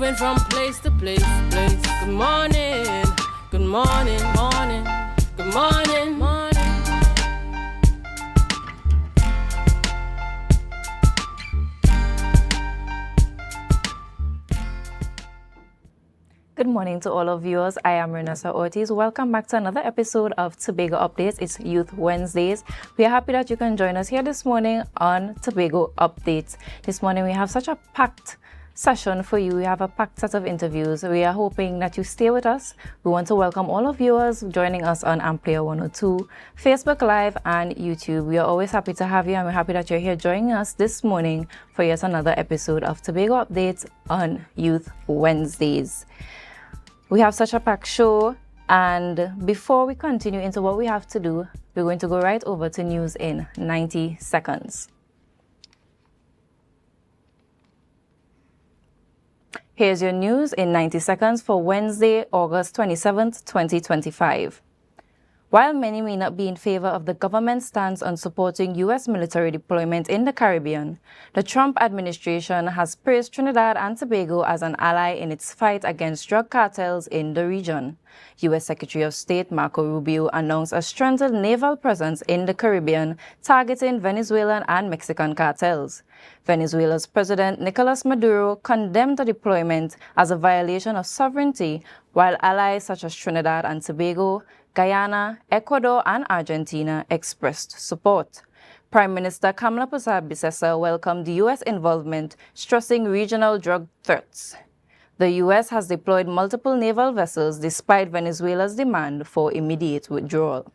moving from place to place. Good morning, good morning, morning, good morning, morning. Good morning to all of viewers. I am Renessa Ortiz. Welcome back to another episode of Tobago Updates. It's Youth Wednesdays. We are happy that you can join us here this morning on Tobago Updates. This morning we have such a packed session for you. We have a packed set of interviews. We are hoping that you stay with us. We want to welcome all of viewers joining us on AMPLIA 102, Facebook Live and YouTube. We are always happy to have you, and we're happy that you're here joining us this morning for yet another episode of Tobago Updates on Youth Wednesdays. We have such a packed show, and before we continue into what we have to do, we're going to go right over to news in 90 seconds. Here's your news in 90 seconds for Wednesday, August 27th, 2025. While many may not be in favor of the government's stance on supporting U.S. military deployment in the Caribbean, the Trump administration has praised Trinidad and Tobago as an ally in its fight against drug cartels in the region. U.S. Secretary of State Marco Rubio announced a strengthened naval presence in the Caribbean, targeting Venezuelan and Mexican cartels. Venezuela's President Nicolas Maduro condemned the deployment as a violation of sovereignty, while allies such as Trinidad and Tobago, Guyana, Ecuador, and Argentina expressed support. Prime Minister Kamla Persad-Bissessar welcomed the U.S. involvement, stressing regional drug threats. The U.S. has deployed multiple naval vessels despite Venezuela's demand for immediate withdrawal.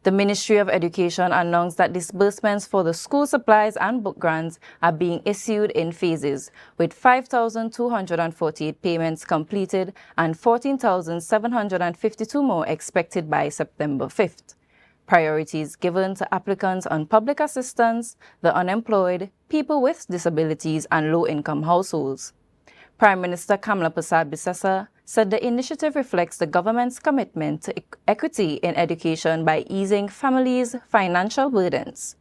The Ministry of Education announced that disbursements for the school supplies and book grants are being issued in phases, with 5,248 payments completed and 14,752 more expected by September 5th. Priorities given to applicants on public assistance, the unemployed, people with disabilities, and low-income households. Prime Minister Kamla Persad-Bissessar said the initiative reflects the government's commitment to equity in education by easing families' financial burdens.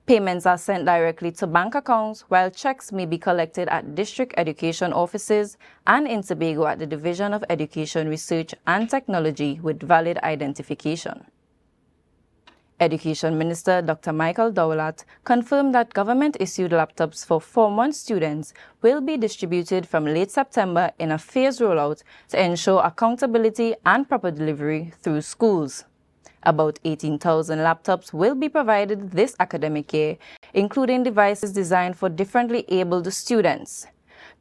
Payments are sent directly to bank accounts, while checks may be collected at district education offices and in Tobago at the Division of Education Research and Technology with valid identification. Education Minister Dr. Michael Dowlatt confirmed that government-issued laptops for Form 1 students will be distributed from late September in a phased rollout to ensure accountability and proper delivery through schools. About 18,000 laptops will be provided this academic year, including devices designed for differently abled students.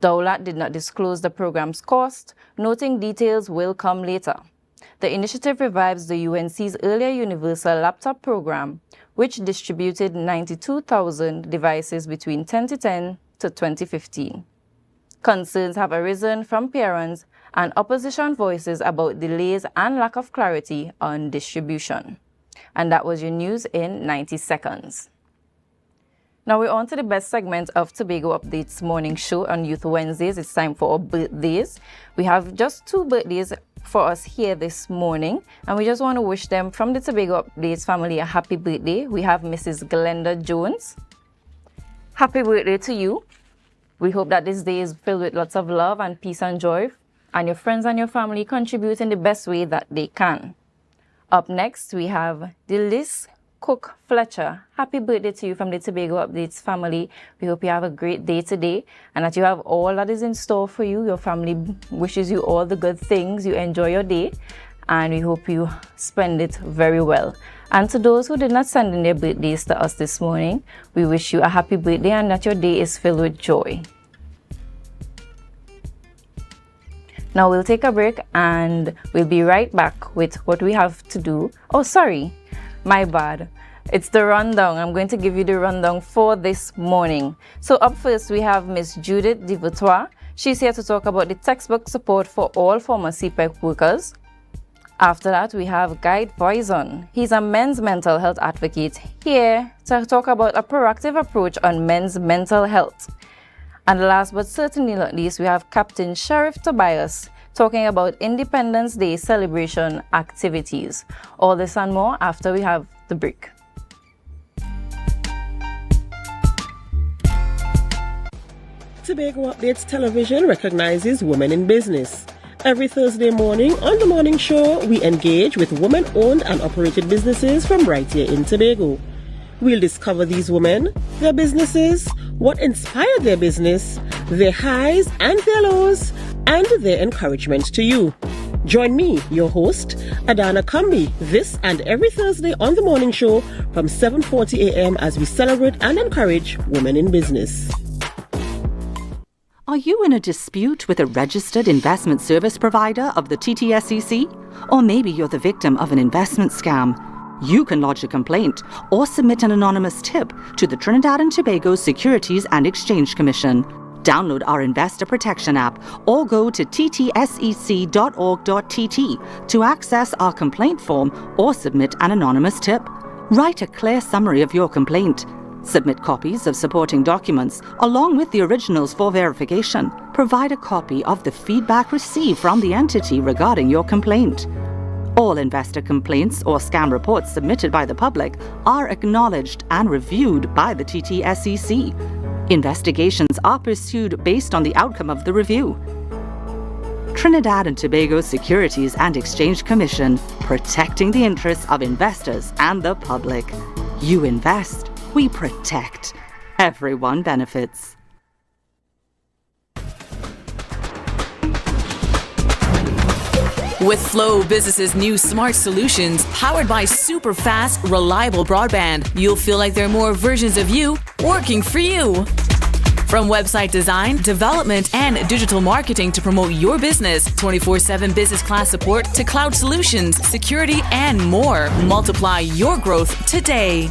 Dowlatt did not disclose the program's cost, noting details will come later. The initiative revives the UNC's earlier Universal Laptop Program, which distributed 92,000 devices between 2010 to 2015. Concerns have arisen from parents and opposition voices about delays and lack of clarity on distribution. And that was your news in 90 seconds. Now we're on to the best segment of Tobago Updates morning show on Youth Wednesdays. It's time for our birthdays. We have just 2 birthdays for us here this morning, and we just want to wish them from the Tobago Updates family a happy birthday. We have Mrs. Glenda Jones. Happy birthday to you. We hope that this day is filled with lots of love and peace and joy, and your friends and your family contribute in the best way that they can. Up next, we have Delise Cook Fletcher. Happy birthday to you from the Tobago Updates family. We hope you have a great day today and that you have all that is in store for you. Your family wishes you all the good things. You enjoy your day, and we hope you spend it very well. And to those who did not send in their birthdays to us this morning, we wish you a happy birthday and that your day is filled with joy. Now we'll take a break and we'll be right back with what we have to do. Oh, sorry. My bad. It's the rundown. I'm going to give you the rundown for this morning. So up first, we have Miss Judith De Verteuil. She's here to talk about the textbook support for all former CPEC workers. After that, we have Garth Voisin. He's a men's mental health advocate here to talk about a proactive approach on men's mental health. And last but certainly not least, we have Captain Sheriff Tobias talking about Independence Day celebration activities. All this and more after we have the break. Tobago Updates Television recognizes women in business. Every Thursday morning on The Morning Show, we engage with women-owned and operated businesses from right here in Tobago. We'll discover these women, their businesses, what inspired their business, their highs and their lows, and their encouragement to you. Join me, your host, Adana Kambi, this and every Thursday on The Morning Show from 7:40 a.m. as we celebrate and encourage women in business. Are you in a dispute with a registered investment service provider of the TTSEC? Or maybe you're the victim of an investment scam? You can lodge a complaint or submit an anonymous tip to the Trinidad and Tobago Securities and Exchange Commission. Download our Investor Protection app or go to ttsec.org.tt to access our complaint form or submit an anonymous tip. Write a clear summary of your complaint. Submit copies of supporting documents along with the originals for verification. Provide a copy of the feedback received from the entity regarding your complaint. All investor complaints or scam reports submitted by the public are acknowledged and reviewed by the TTSEC. Investigations are pursued based on the outcome of the review. Trinidad and Tobago Securities and Exchange Commission, protecting the interests of investors and the public. You invest, we protect. Everyone benefits. With Flow Business's new smart solutions powered by super fast, reliable broadband, you'll feel like there are more versions of you working for you. From website design, development, and digital marketing to promote your business, 24/7 business class support to cloud solutions, security, and more. Multiply your growth today.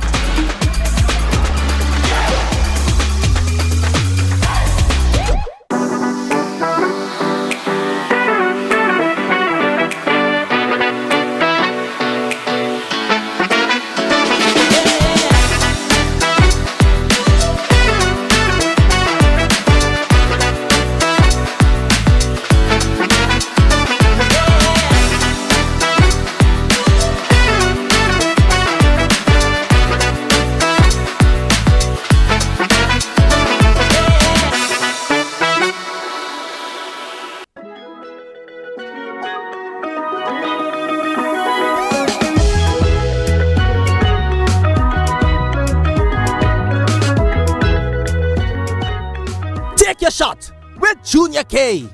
Shot with Junior K.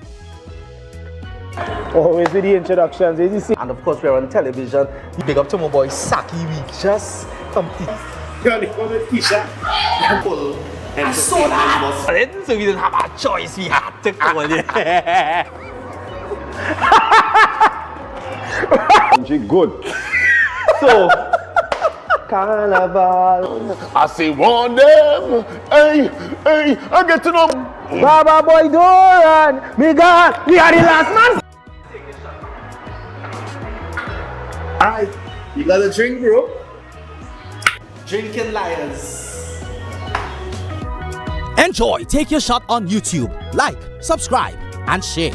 Always with the introductions, as you see. And of course, we're on television. Big up to my boy Saki. We just complete. I saw that. So we didn't have a choice. We had to go in. Good. So, Carnival. I say, warn them. Hey, I get to know. Baba boy, Doran. Me God, we are the last man. Alright, you got a drink, bro? Drinking liars. Enjoy. Take your shot on YouTube. Like, subscribe, and share.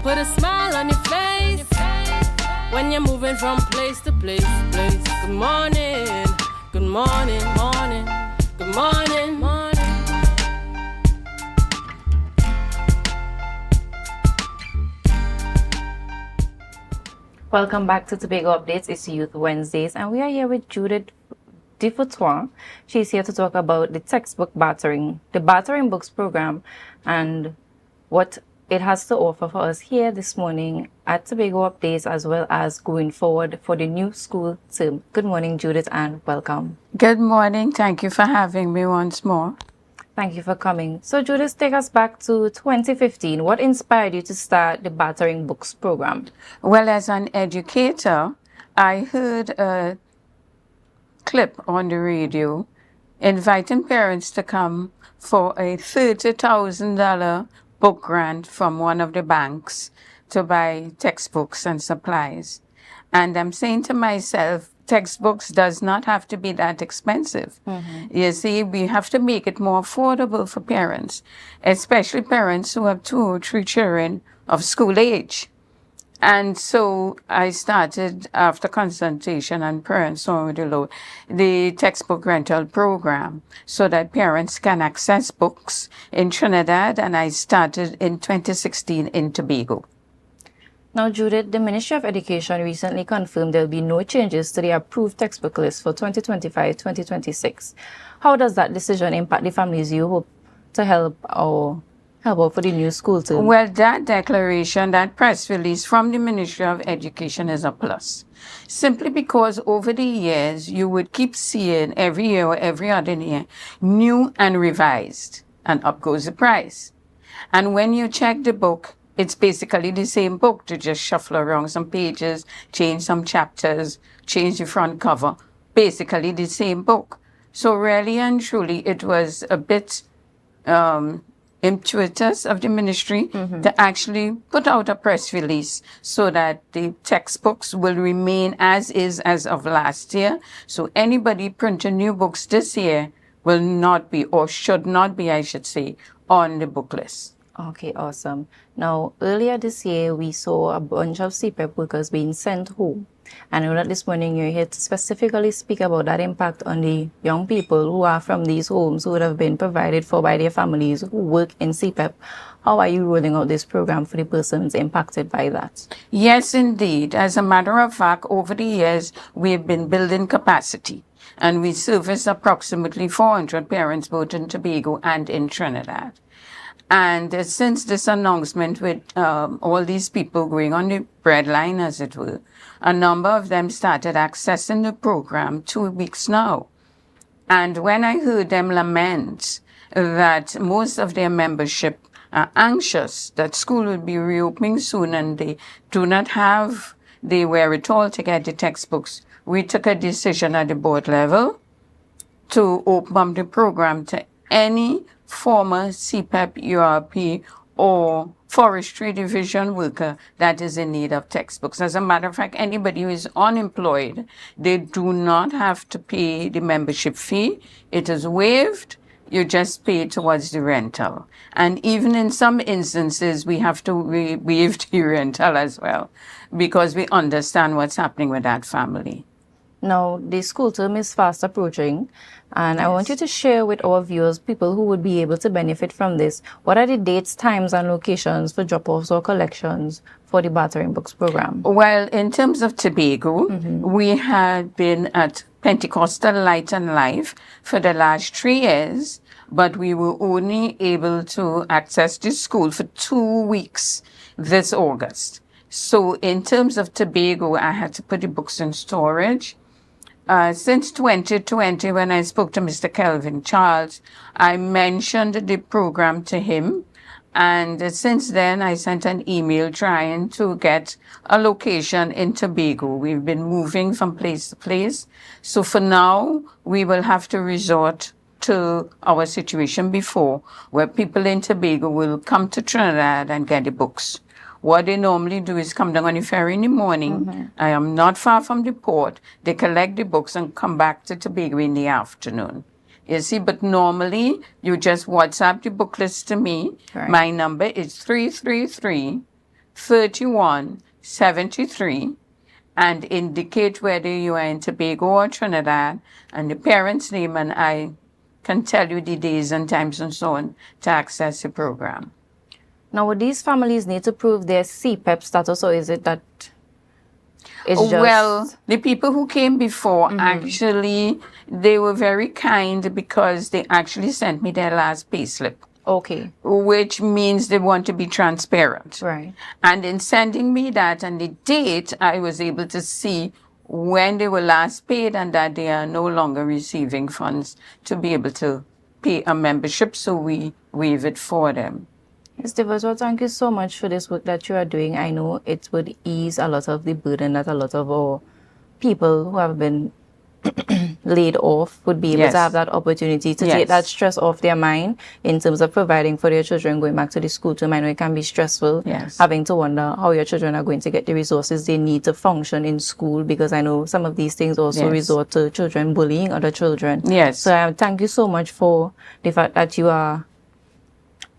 Put a smile on your face when you're moving from place to place. Good morning, good morning, morning, good morning, morning. Welcome back to Tobago Updates. It's Youth Wednesdays, and we are here with Judith De Verteuil. She's here to talk about the textbook battering, the Battering Books program, and what it has to offer for us here this morning at Tobago Updates, as well as going forward for the new school term. Good morning, Judith, and welcome. Good morning. Thank you for having me once more. Thank you for coming. So, Judith, take us back to 2015. What inspired you to start the Battering Books program? Well, as an educator, I heard a clip on the radio inviting parents to come for a $30,000 book grant from one of the banks to buy textbooks and supplies. And I'm saying to myself, textbooks does not have to be that expensive. You see, we have to make it more affordable for parents, especially parents who have 2 or 3 children of school age. And so I started, after consultation and parents saw the textbook rental program so that parents can access books in Trinidad, and I started in 2016 in Tobago. Now, Judith, the Ministry of Education recently confirmed there will be no changes to the approved textbook list for 2025-2026. How does that decision impact the families you hope to help out for the new school term? Well, that declaration, that press release from the Ministry of Education is a plus. Simply because over the years, you would keep seeing every year or every other year, new and revised, and up goes the price. And when you check the book, it's basically the same book, to just shuffle around some pages, change some chapters, change the front cover. Basically the same book. So really and truly, it was a bit impetuous of the ministry to actually put out a press release so that the textbooks will remain as is as of last year. So anybody printing new books this year will not be, or should not be, I should say, on the book list. Okay, awesome. Now, earlier this year, we saw a bunch of CPEP workers being sent home. And I know that this morning you're here to specifically speak about that impact on the young people who are from these homes who would have been provided for by their families who work in CPEP. How are you rolling out this program for the persons impacted by that? Yes, indeed. As a matter of fact, over the years, we've been building capacity. And we service approximately 400 parents both in Tobago and in Trinidad. And since this announcement with all these people going on the breadline, as it were, a number of them started accessing the program 2 weeks now. And when I heard them lament that most of their membership are anxious that school will be reopening soon and they do not have the wherewithal to get the textbooks, we took a decision at the board level to open up the program to any former CPEP, URP, or forestry division worker that is in need of textbooks. As a matter of fact, anybody who is unemployed, they do not have to pay the membership fee. It is waived. You just pay towards the rental. And even in some instances, we have to waive the rental as well, because we understand what's happening with that family. Now, the school term is fast approaching, and I want you to share with our viewers, people who would be able to benefit from this. What are the dates, times, and locations for drop-offs or collections for the Battering Books program? Well, in terms of Tobago, we had been at Pentecostal Light and Life for the last 3 years, but we were only able to access the school for 2 weeks this August. So in terms of Tobago, I had to put the books in storage. Since 2020, when I spoke to Mr. Kelvin Charles, I mentioned the program to him. And since then, I sent an email trying to get a location in Tobago. We've been moving from place to place. So for now, we will have to resort to our situation before, where people in Tobago will come to Trinidad and get the books. What they normally do is come down on the ferry in the morning. I am not far from the port. They collect the books and come back to Tobago in the afternoon. You see, but normally you just WhatsApp the book list to me. Right. My number is 333-3173 and indicate whether you are in Tobago or Trinidad and the parent's name, and I can tell you the days and times and so on to access the program. Now, would these families need to prove their CPEP status, or is it that it's just... Well, the people who came before, actually, they were very kind because they actually sent me their last payslip. Okay. Which means they want to be transparent. Right. And in sending me that and the date, I was able to see when they were last paid and that they are no longer receiving funds to be able to pay a membership, so we waive it for them. Ms. De Verteuil, thank you so much for this work that you are doing. I know it would ease a lot of the burden that a lot of our people who have been laid off would be able to have that opportunity to take that stress off their mind in terms of providing for their children going back to the school term. I know it can be stressful having to wonder how your children are going to get the resources they need to function in school, because I know some of these things also resort to children bullying other children. So thank you so much for the fact that you are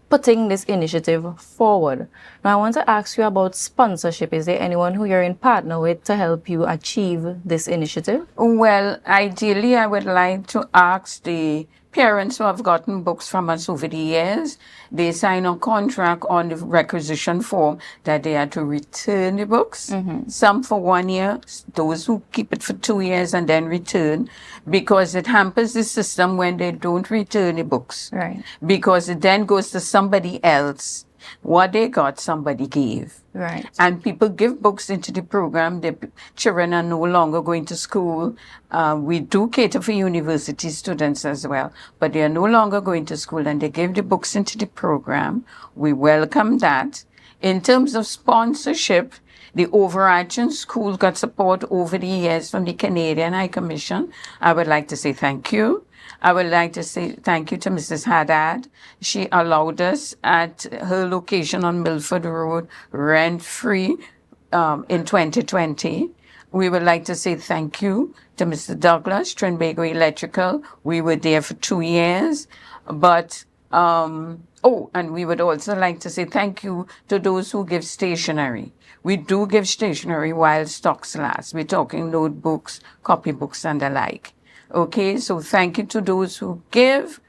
putting this initiative forward. Now, I want to ask you about sponsorship. Is there anyone who you're in partner with to help you achieve this initiative? Well, ideally, I would like to ask the parents who have gotten books from us over the years, they sign a contract on the requisition form that they are to return the books. Some for 1 year, those who keep it for 2 years and then return, because it hampers the system when they don't return the books. Because it then goes to somebody else. What they got, somebody gave. And people give books into the program. The children are no longer going to school. We do cater for university students as well, but they are no longer going to school, and they give the books into the program. We welcome that. In terms of sponsorship, the overarching school got support over the years from the Canadian High Commission. I would like to say thank you. I would like to say thank you to Mrs. Haddad. She allowed us at her location on Milford Road rent-free in 2020. We would like to say thank you to Mr. Douglas, Tobago Electrical. We were there for 2 years. But, and we would also like to say thank you to those who give stationery. We do give stationery while stocks last. We're talking notebooks, copybooks, and the like. Okay, so thank you to those who give.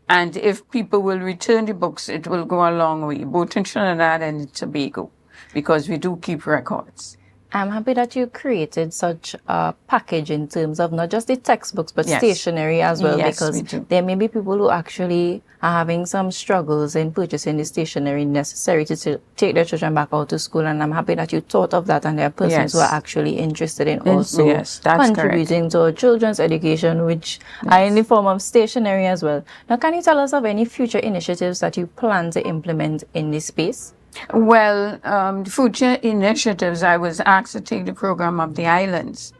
And if people will return the books, it will go a long way, both in Trinidad and in Tobago, because we do keep records. I'm happy that you created such a package in terms of not just the textbooks, but stationery as well, because there may be people who actually are having some struggles in purchasing the stationery necessary to take their children back out to school. And I'm happy that you thought of that, and there are persons who are actually interested in also contributing to our children's education, which are in the form of stationery as well. Now, can you tell us of any future initiatives that you plan to implement in this space? Well, future initiatives, I was asked to take the program of the islands.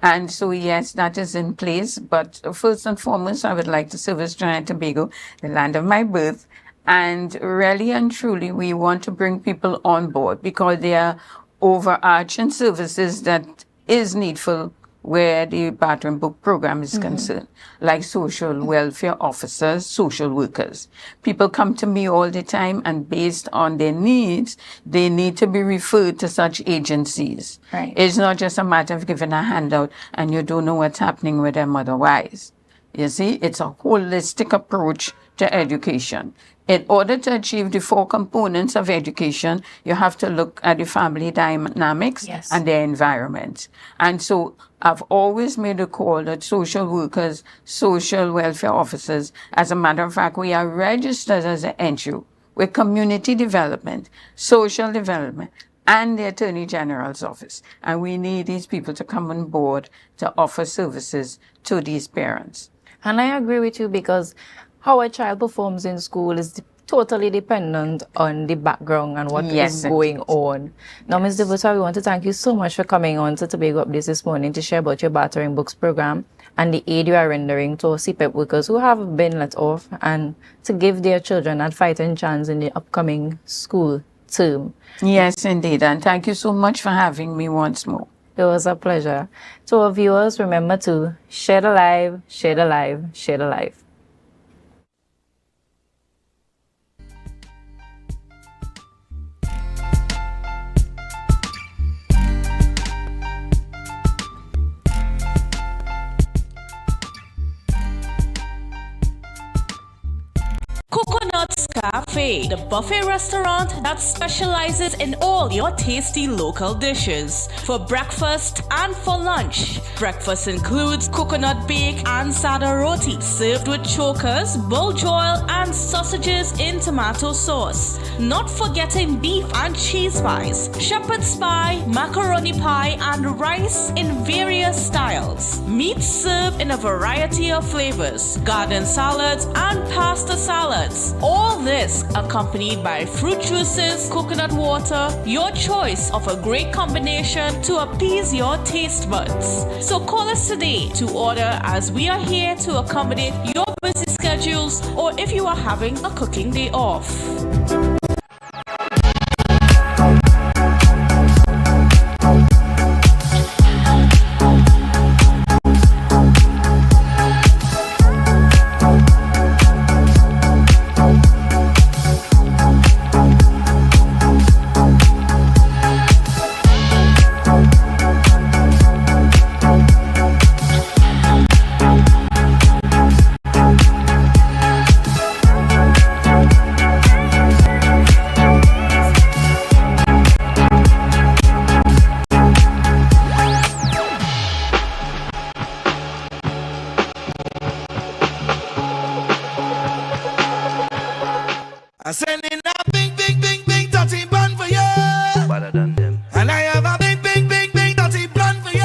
And so, yes, that is in place. But first and foremost, I would like to service Trinidad and Tobago, the land of my birth. And really and truly, we want to bring people on board, because there are overarching services that is needful where the Battering Book program is concerned, like social welfare officers, social workers. People come to me all the time, and based on their needs, they need to be referred to such agencies. It's not just a matter of giving a handout and you don't know what's happening with them otherwise. You see, it's a holistic approach to education. In order to achieve the 4 components of education, you have to look at the family dynamics and their environment. And so I've always made a call that social workers, social welfare officers, as a matter of fact, we are registered as an NGO with community development, social development, and the Attorney General's office. And we need these people to come on board to offer services to these parents. And I agree with you, because how a child performs in school is totally dependent on the background and what is going on. Now, Ms. De Verteuil, we want to thank you so much for coming on to Tobago Updates this morning to share about your Battering Books program and the aid you are rendering to CPEP workers who have been let off, and to give their children that fighting chance in the upcoming school term. Yes, indeed. And thank you so much for having me once more. It was a pleasure. To our viewers, remember to share the live, share the live, share the live. Coconuts Cafe, the buffet restaurant that specializes in all your tasty local dishes. For breakfast and for lunch. Breakfast includes coconut bake and sada roti, served with chokers, bull joil, and sausages in tomato sauce. Not forgetting beef and cheese pies, shepherd's pie, macaroni pie, and rice in various styles. Meat served in a variety of flavors, garden salads, and pasta salads. All this accompanied by fruit juices, coconut water, your choice of a great combination to appease your taste buds. So call us today to order, as we are here to accommodate your busy schedules or if you are having a cooking day off. I send in a big dirty bun for you. Better than them. And I have a big dirty bun for you.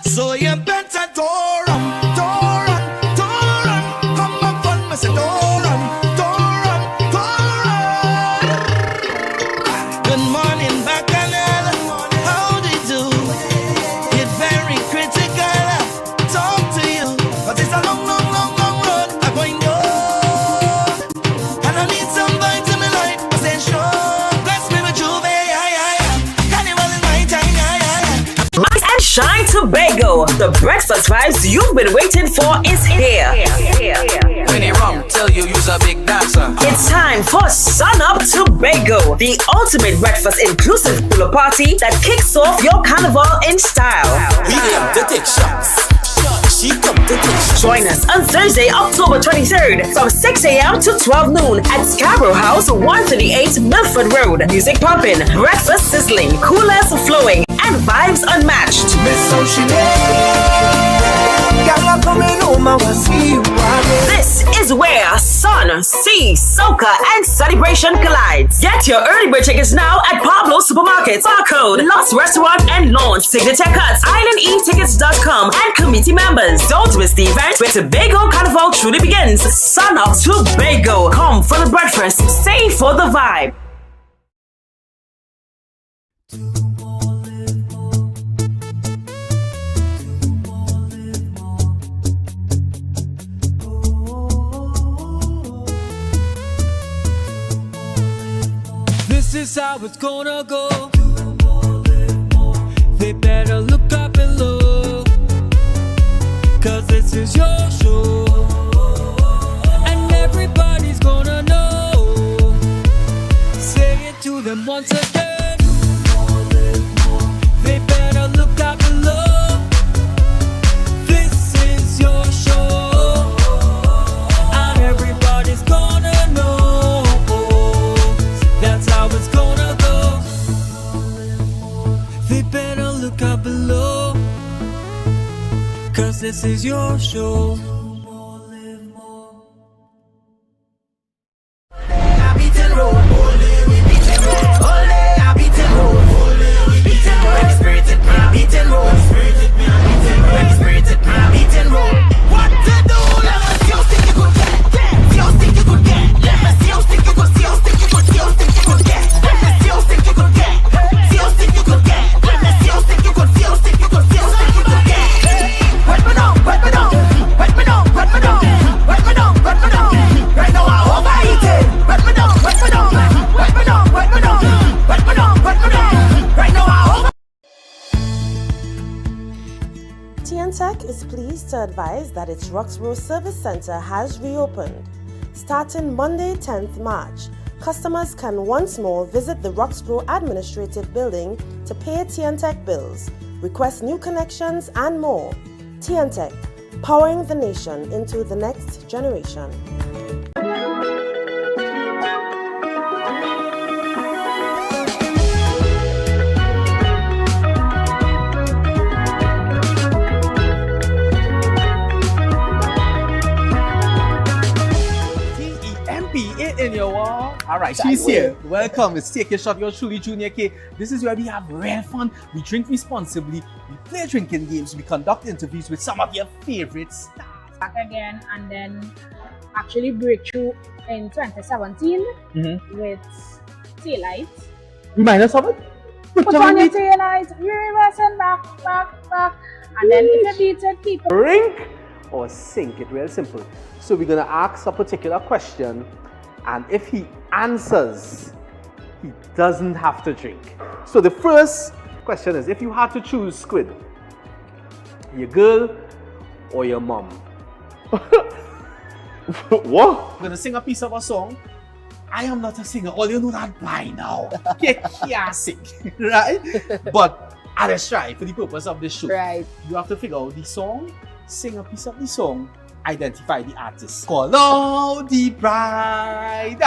So you better Doran. Come up on me, say Doran. Good morning, Bacchanal. How do you do? It's very critical. Talk to you, but it's a long road I'm going down. And I need somebody to me life. I say sure, bless me with Juve. Carnival is my time. Rise and shine, Tobago. The breakfast vibes you've been waiting for is here. When it wrong, tell you you's a big dancer. It's time for Sun Up Tobago, the ultimate breakfast inclusive pool party that kicks off your carnival in style. We aim to take shots. She come to take shots. Join us on Thursday, October 23rd from 6 a.m. to 12 noon at Scarborough House, 138 Milford Road. Music pumping, breakfast sizzling, coolers flowing, and vibes unmatched. This is where sun, sea, soca, and celebration collides. Get your early bird tickets now at Pablo Supermarkets, Barcode, Lost Restaurant and Lounge, Signature Cuts, IslandEtickets.com, and committee members. Don't miss the event where Tobago Carnival truly begins. Sun Up Tobago. Come for the breakfast, stay for the vibe. This is how it's gonna go. They better look up below, 'cause this is your show, and everybody's gonna know. Say it to them once again. They better look up below. This is your show, and everybody's gonna know. That's how it's gonna go. They better look up below, 'cause this is your show. TNTech is pleased to advise that its Roxborough Service Center has reopened. Starting Monday, 10th March, customers can once more visit the Roxborough Administrative Building to pay TNTech bills, request new connections, and more. TNTech, powering the nation into the next generation. All right, she's here. Welcome. It's Take Your Shot, your truly Junior K. This is where we have real fun. We drink responsibly. We play drinking games. We conduct interviews with some of your favorite stars. Back again, and then actually breakthrough in 2017 with taillights. Remind us of it. Put on your taillights, reverse and back. And then if you beat it, keep it. Drink or sink it, real simple. So we're going to ask a particular question, and if he answers, he doesn't have to drink. So the first question is, if you had to choose Squid, your girl or your mom? What? I'm going to sing a piece of a song. I am not a singer. All you know that by now. You can't sing, right? But let's try for the purpose of this show. Right. You have to figure out the song, sing a piece of the song, identify the artist. Call out the bridal.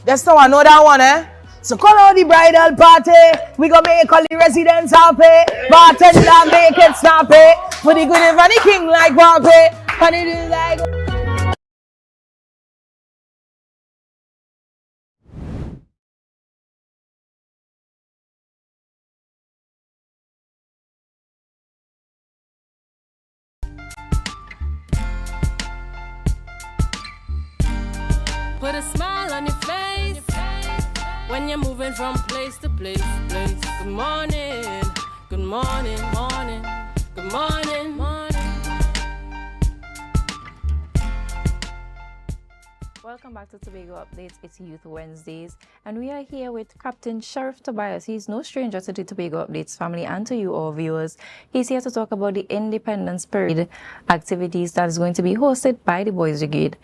That's the one, know that one, eh? So call out the bridal party. We gonna make all the residents happy. Bartender make it snappy. For the good and the king like Poppy. And it is like... Put a smile on your face when you're moving from place to place. Good morning, good morning, morning, good morning, morning. Welcome back to Tobago Updates. It's Youth Wednesdays, and we are here with Captain Sheriff Tobias. He's no stranger to the Tobago Updates family and to you, all viewers. He's here to talk about the Independence Parade activities that is going to be hosted by the Boys Brigade.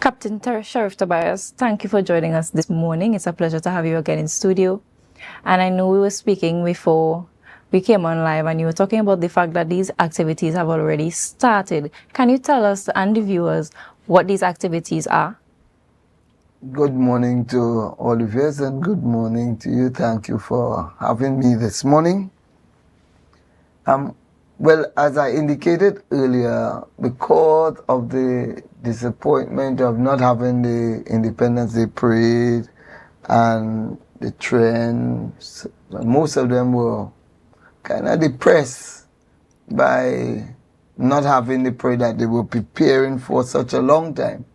Captain Sheriff Tobias, thank you for joining us this morning. It's a pleasure to have you again in studio. And I know we were speaking before we came on live, and you were talking about the fact that these activities have already started. Can you tell us and the viewers what these activities are? Good morning to all of you, and good morning to you. Thank you for having me this morning. Well, as I indicated earlier, because of the disappointment of not having the Independence Day Parade and the trends, most of them were kind of depressed by not having the parade that they were preparing for such a long time.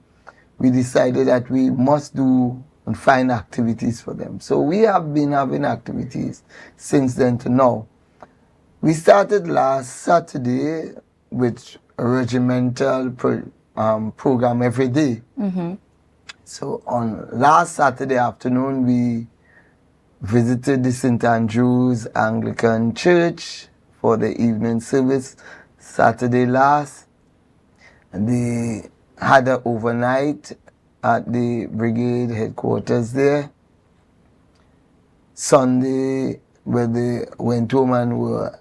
We decided that we must do and find activities for them. So we have been having activities since then to now. We started last Saturday with a regimental program every day. So on last Saturday afternoon, we visited the St. Andrew's Anglican Church for the evening service. Saturday last, and they had an overnight at the brigade headquarters there. Sunday, where they went home and were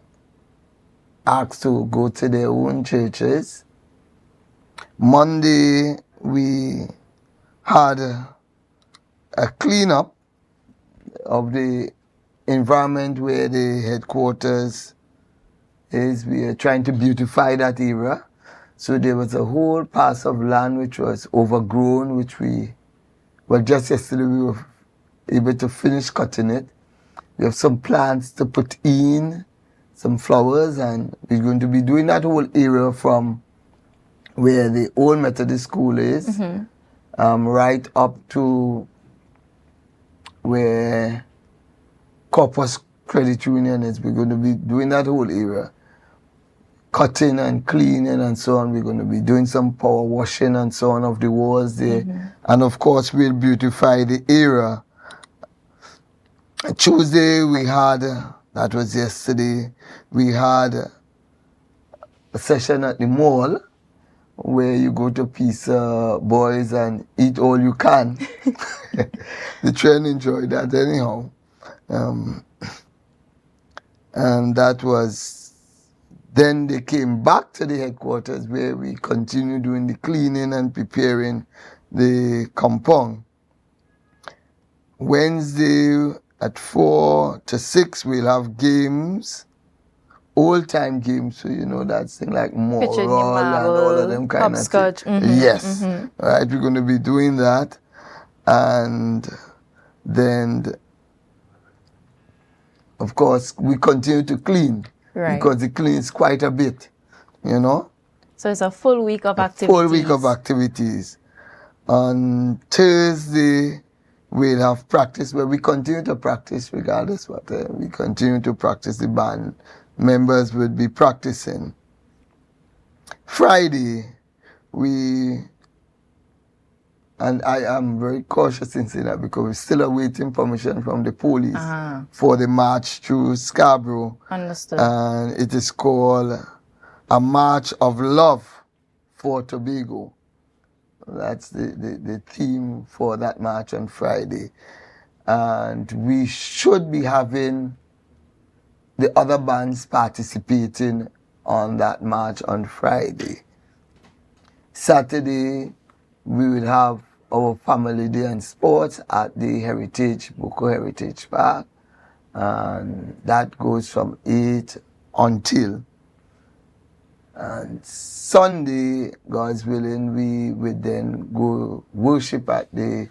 asked to go to their own churches. Monday, we had a cleanup of the environment where the headquarters is. We are trying to beautify that area. So there was a whole parcel of land which was overgrown, which just yesterday we were able to finish cutting it. We have some plants to put in, some flowers, and we're going to be doing that whole area from where the old Methodist school is, right up to where Corpus Credit Union is. We're going to be doing that whole area. Cutting and cleaning and so on. We're going to be doing some power washing and so on of the walls there. And of course, we'll beautify the area. Tuesday, we had, that was yesterday, we had a session at the mall where you go to Pizza Boys and eat all you can. The train enjoyed that anyhow. And that was... Then they came back to the headquarters where we continued doing the cleaning and preparing the compound. Wednesday at 4 to 6 we'll have games, old-time games, so you know that thing like moral and all of them kind of things. Yes, right, we're going to be doing that. And then, of course, we continue to clean. Right. Because it cleans quite a bit, you know. So it's a full week of activities. Full week of activities. On Thursday, we'll have practice where we continue to practice regardless what. We continue to practice. The band members will be practicing. Friday, and I am very cautious in saying that because we're still awaiting permission from the police for the march through Scarborough. Understood. And it is called a March of Love for Tobago. That's the theme for that march on Friday. And we should be having the other bands participating on that march on Friday. Saturday, we will have our family day and sports at the Boko Heritage Park. And that goes from 8 until. And Sunday, God's willing, we would then go worship at the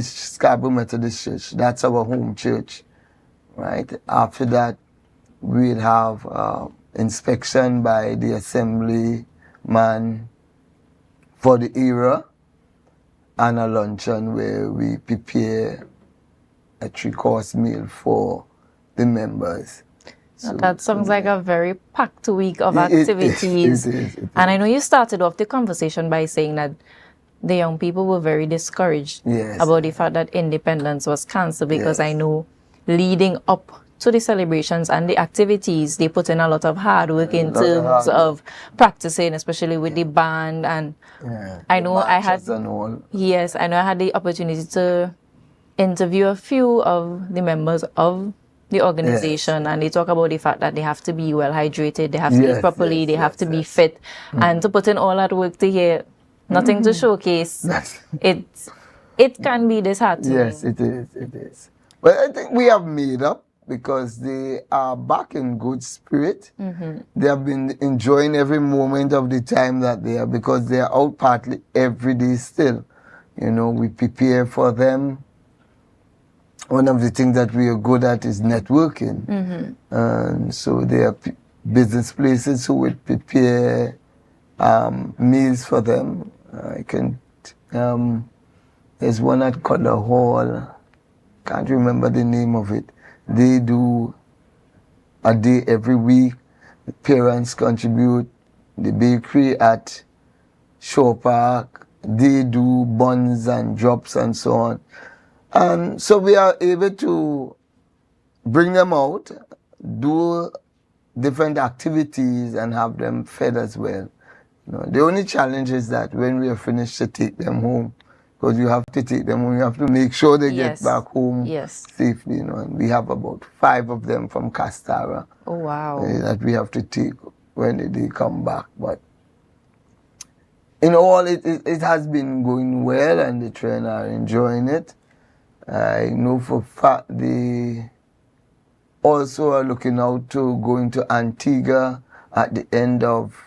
Scarborough Methodist Church. That's our home church, right? After that, we'd have inspection by the assemblyman for the era, and a luncheon where we prepare a 3-course meal for the members. So that sounds like a very packed week of activities. It is. And I know you started off the conversation by saying that the young people were very discouraged about the fact that independence was cancelled, because I know leading up to the celebrations and the activities, they put in a lot of hard work in terms of practicing, especially with the band. And I know I had the opportunity to interview a few of the members of the organization, and they talk about the fact that they have to be well hydrated, they have to eat properly, they have to be fit, and to put in all that work to hear nothing to showcase. It can be disheartening. Yes, it is. But I think we have made up, because they are back in good spirit. They have been enjoying every moment of the time that they are, because they are out partly every day still. You know, we prepare for them. One of the things that we are good at is networking. And so there are business places who would prepare meals for them. There's one at Cutler Hall, can't remember the name of it. They do a day every week. The parents contribute. The bakery at Shore Park, they do buns and drops and so on. And so we are able to bring them out, do different activities, and have them fed as well. You know, the only challenge is that when we are finished, to take them home, because you have to take them home, you have to make sure they get back home safely. You know, and we have about 5 of them from Castara. Oh wow! That we have to take when they come back. But in all, it has been going well, and the children are enjoying it. I know for a fact they also are looking out to going to Antigua at the end of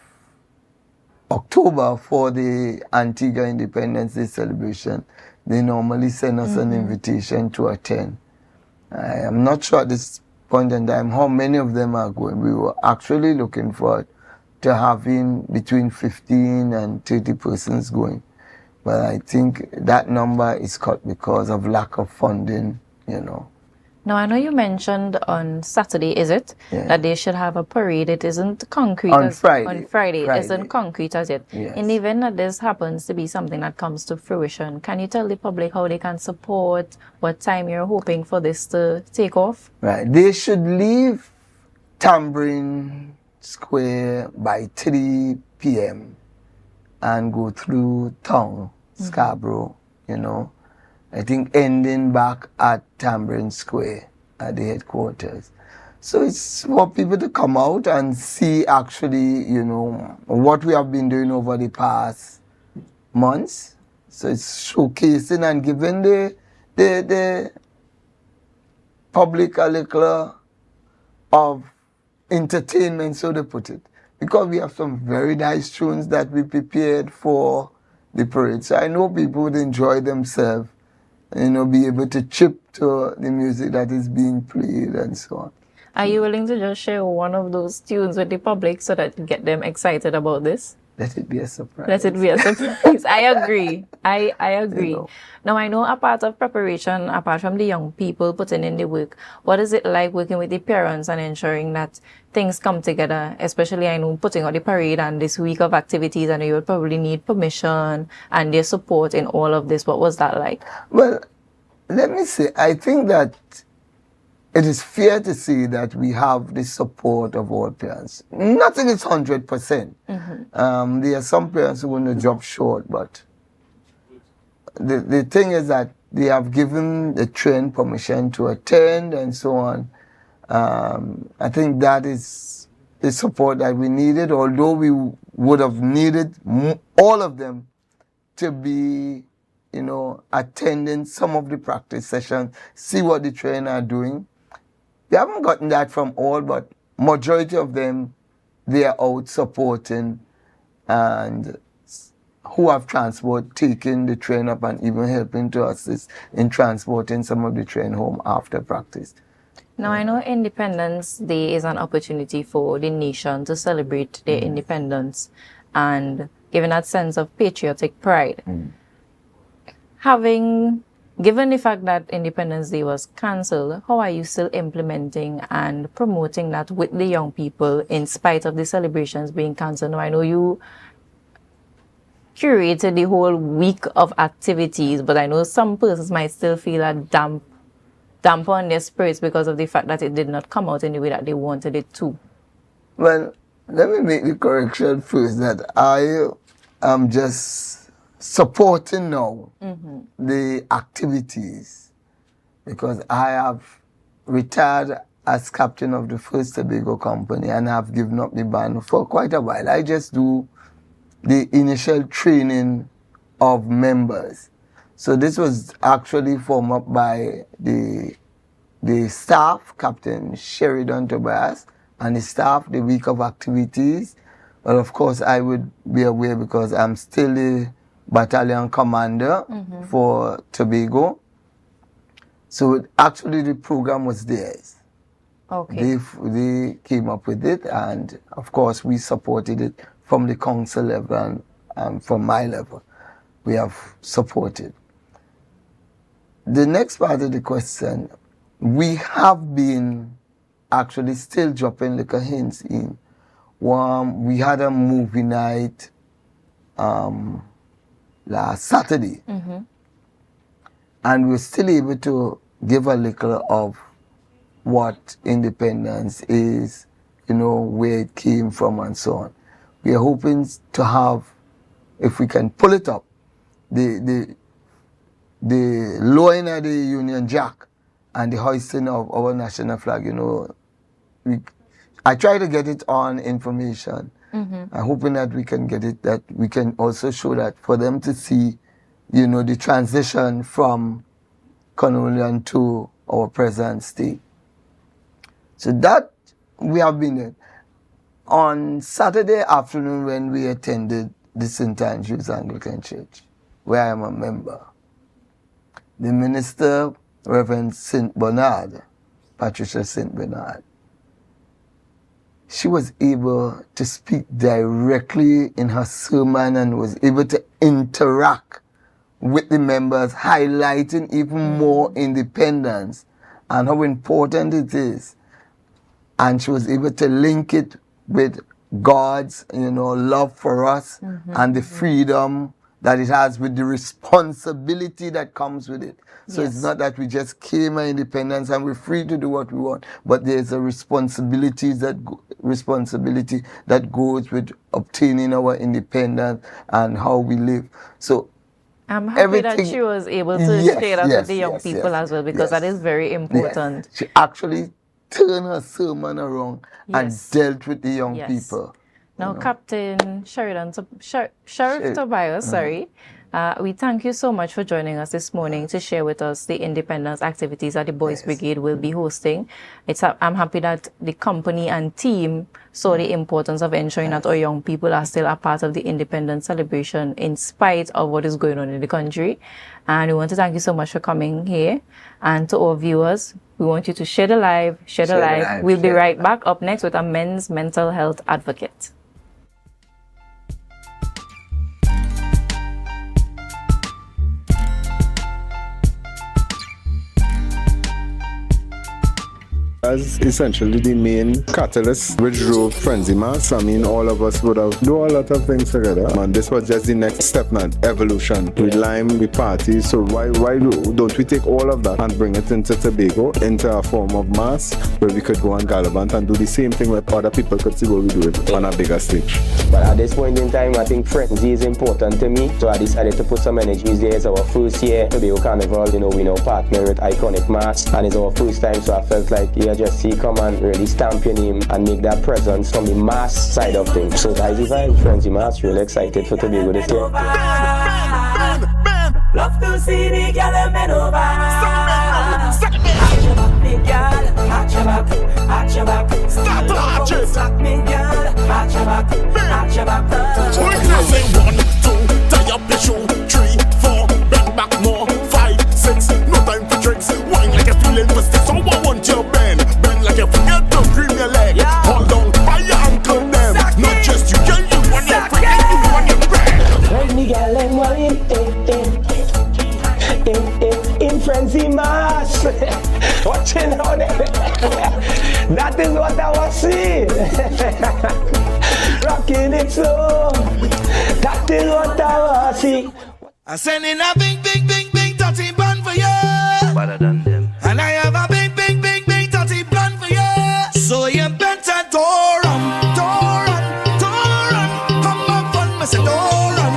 October for the Antigua Independence Day celebration. They normally send us an invitation to attend. I am not sure at this point in time how many of them are going. We were actually looking forward to having between 15 and 30 persons going. But I think that number is cut because of lack of funding, you know. Now, I know you mentioned on Saturday, is it? Yeah. That they should have a parade. It isn't concrete. On Friday. On Friday. It isn't concrete as yet. Yes. In the event that this happens to be something that comes to fruition, can you tell the public how they can support, what time you're hoping for this to take off? Right. They should leave Tambourine Square by 3 p.m. and go through town, Scarborough, you know. I think ending back at Tambourine Square at the headquarters. So it's for people to come out and see actually, you know, what we have been doing over the past months. So it's showcasing and giving the public a little of entertainment, so to put it. Because we have some very nice tunes that we prepared for the parade. So I know people would enjoy themselves be able to chip to the music that is being played and so on. Are you willing to just share one of those tunes with the public so that you get them excited about this? Let it be a surprise. Let it be a surprise. I agree. I agree. Now, I know a part of preparation, apart from the young people putting in the work, what is it like working with the parents and ensuring that things come together? Especially, I know, putting on the parade and this week of activities, and you would probably need permission and their support in all of this. What was that like? Well, let me say, I think that it is fair to say that we have the support of all parents. Nothing is 100%. There are some parents who want to drop short, but the thing is that they have given the train permission to attend and so on. I think that is the support that we needed, although we would have needed all of them to be, attending some of the practice sessions, see what the trainers are doing. We haven't gotten that from all, but majority of them, they are out supporting and who have transport, taking the train up and even helping to assist in transporting some of the train home after practice. Now, I know Independence Day is an opportunity for the nation to celebrate their independence and giving that sense of patriotic pride. Given the fact that Independence Day was cancelled, how are you still implementing and promoting that with the young people in spite of the celebrations being cancelled? Now, I know you curated the whole week of activities, but I know some persons might still feel a damp on their spirits because of the fact that it did not come out in the way that they wanted it to. Well, let me make the correction first that I am just supporting now the activities because I have retired as captain of the first Tobago company and I've given up the band for quite a while. I just do the initial training of members. So this was actually formed up by the staff, Captain Sheridan Tobias, and the staff, the week of activities. But of course I would be aware because I'm still the battalion commander for Tobago. So actually the program was theirs. Okay. They came up with it and of course we supported it from the council level and from my level. We have supported. The next part of the question, we have been actually still dropping little hints in. We had a movie night last Saturday. And we're still able to give a little of what independence is, where it came from and so on. We are hoping to have, if we can pull it up, the lowering of the Union Jack and the hoisting of our national flag, I try to get it on information. I'm hoping that we can get it, that we can also show that for them to see, the transition from colonial to our present state. So that we have been in. On Saturday afternoon when we attended the St. Andrew's Anglican Church, where I am a member, the minister, Reverend St. Bernard, Patricia St. Bernard, she was able to speak directly in her sermon and was able to interact with the members, highlighting even more independence and how important it is. And she was able to link it with God's, love for us and the freedom that it has with the responsibility that comes with it. So it's not that we just came our independence and we're free to do what we want, but there's a responsibility that goes with obtaining our independence and how we live. So I'm happy that she was able to share that with the young people as well, because that is very important. She actually turned her sermon around and dealt with the young people. Now, Captain Sheriff Tobago, We thank you so much for joining us this morning to share with us the independence activities that the Boys Brigade will be hosting. I'm happy that the company and team saw the importance of ensuring that our young people are still a part of the independence celebration in spite of what is going on in the country. And we want to thank you so much for coming here. And to our viewers, we want you to share the live, share the live. We'll be right back up next with a men's mental health advocate. As essentially the main catalyst which drove Frenzy Mass. I mean, all of us would have do a lot of things together, and this was just the next step now, evolution. We lime, we party, so why don't we take all of that and bring it into Tobago, into a form of mass where we could go and gallivant and do the same thing where other people could see what we do it on a bigger stage. But at this point in time, I think Frenzy is important to me, so I decided to put some energies there. It's our first year Tobago Carnival, we now partner with Iconic Mass, and it's our first time, so I felt like, just see, come and really stamp your name and make that presence from the mass side of things. So that's the vibe, Frenzy Mass. Really excited for Tobago this year. Love to see the girl and men over. Arch your back, me girl. Arch your back, arch your back. Start to arch it. Slack me girl. Arch your back, arch your back. So we can say 1, 2, tie up your shoe. 3, 4, bend back more. 5, 6, no time for tricks. Wine like you're feeling twisted, so I want you bend. Bend like you forget to cream your leg. Hold on by your ankle them. Not just you, girl, you want your friend, you want your friend. Ride me girl and wine, in Frenzy Mass. Watching out there. That is what I was seeing. Rocking it slow. That is what I was seeing. I'm sending a big, big, big, big dirty bun for you. Better than them. And I have a big, big, big, big dirty bun for you. So you better don't run. Come up on me, say don't run.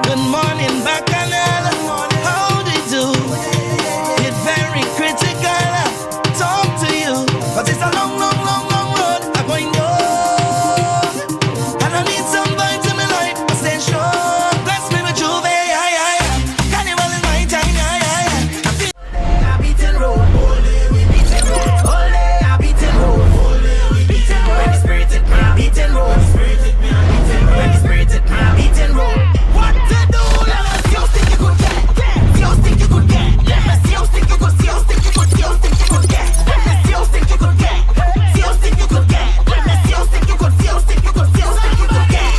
Good morning, Bacchanal. How do you do? Get very critical. Talk to you, but it's a long road I'm going on. And I need some vibes in my life. I stay strong. Bless me with Juve. Carnival is my time. I beating road. All day we beating road. All day I beating road. All day we beating road. When the spirit hit me, I beating road. When the spirit hit me, I beating road. What to do? Let me see how stick you could get. See how stick you could get. Let me see how stick you could. See how stick you could. See how stick you could get. Let me see how stick you could get. See how stick you could get. Let me see how stick you could. See how stick you could. See how stick you could get.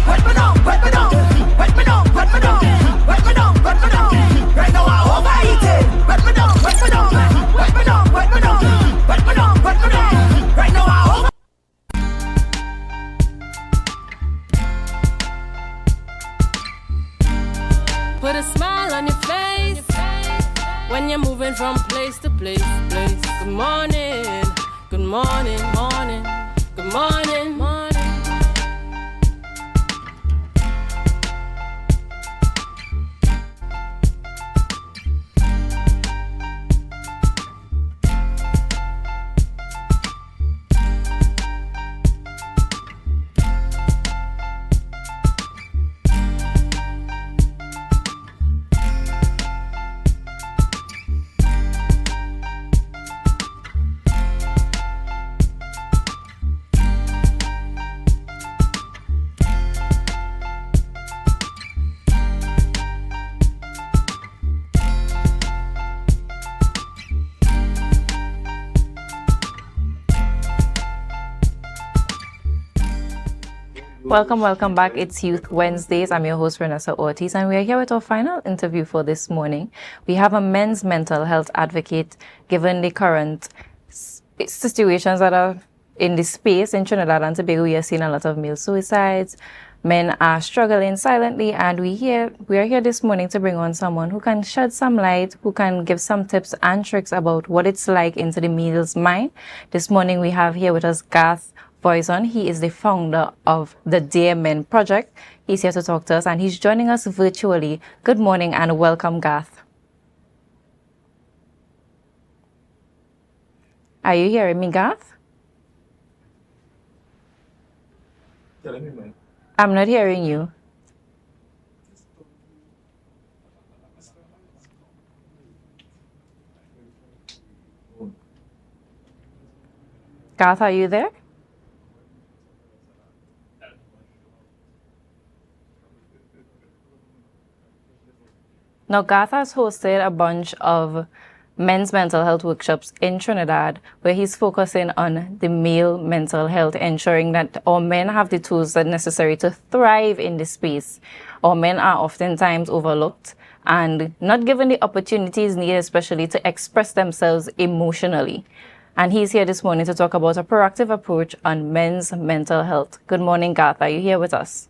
Wet me down, wet me down, wet me down, wet me down, wet me down, wet me down. Right now I'm overeating. Wet me down, wet me down, wet me down, wet me down, wet me down, wet me down. Right now I'm over. Put a smile on your face when you're moving from place to place. Good morning, good morning, morning, good morning, morning. Welcome back. It's Youth Wednesdays. I'm your host, Renessa Ortiz, and we are here with our final interview for this morning. We have a men's mental health advocate, given the current situations that are in this space in Trinidad and Tobago. We are seeing a lot of male suicides. Men are struggling silently, and we are here this morning to bring on someone who can shed some light, who can give some tips and tricks about what it's like into the male's mind. This morning we have here with us Garth Voisin. He is the founder of the Dear Men Project. He's here to talk to us, and he's joining us virtually. Good morning and welcome, Garth. Are you hearing me, Garth? I'm not hearing you. Garth, are you there? Now, Garth has hosted a bunch of men's mental health workshops in Trinidad where he's focusing on the male mental health, ensuring that our men have the tools that are necessary to thrive in this space. Our men are oftentimes overlooked and not given the opportunities needed, especially to express themselves emotionally. And he's here this morning to talk about a proactive approach on men's mental health. Good morning, Garth. Are you here with us?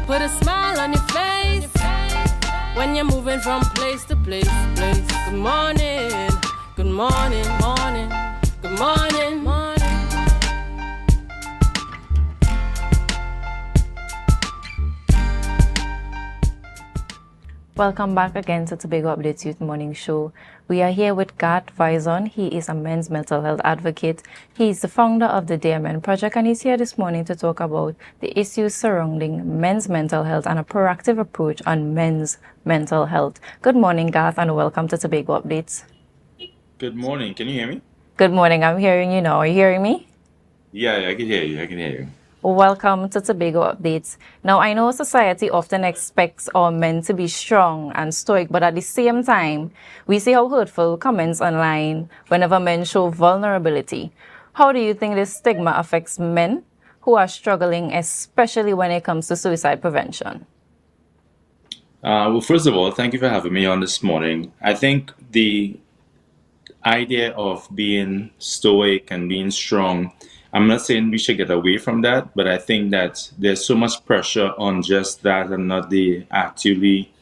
Put a smile on your face when you're moving from place to place. Good morning, good morning, morning, good morning, morning. Welcome back again to Tobago Updates Youth Morning Show. We are here with Garth Voisin. He is a men's mental health advocate. He is the founder of the Dear Men Project, and he's here this morning to talk about the issues surrounding men's mental health and a proactive approach on men's mental health. Good morning, Garth, and welcome to Tobago Updates. Good morning. Can you hear me? Good morning. I'm hearing you now. Are you hearing me? Yeah, I can hear you. I can hear you. Welcome to Tobago Updates. Now, I know society often expects our men to be strong and stoic, but at the same time, we see how hurtful comments online whenever men show vulnerability. How do you think this stigma affects men who are struggling, especially when it comes to suicide prevention? Well, first of all, thank you for having me on this morning. I think the idea of being stoic and being strong, I'm not saying we should get away from that, but I think that there's so much pressure on just that and not the actually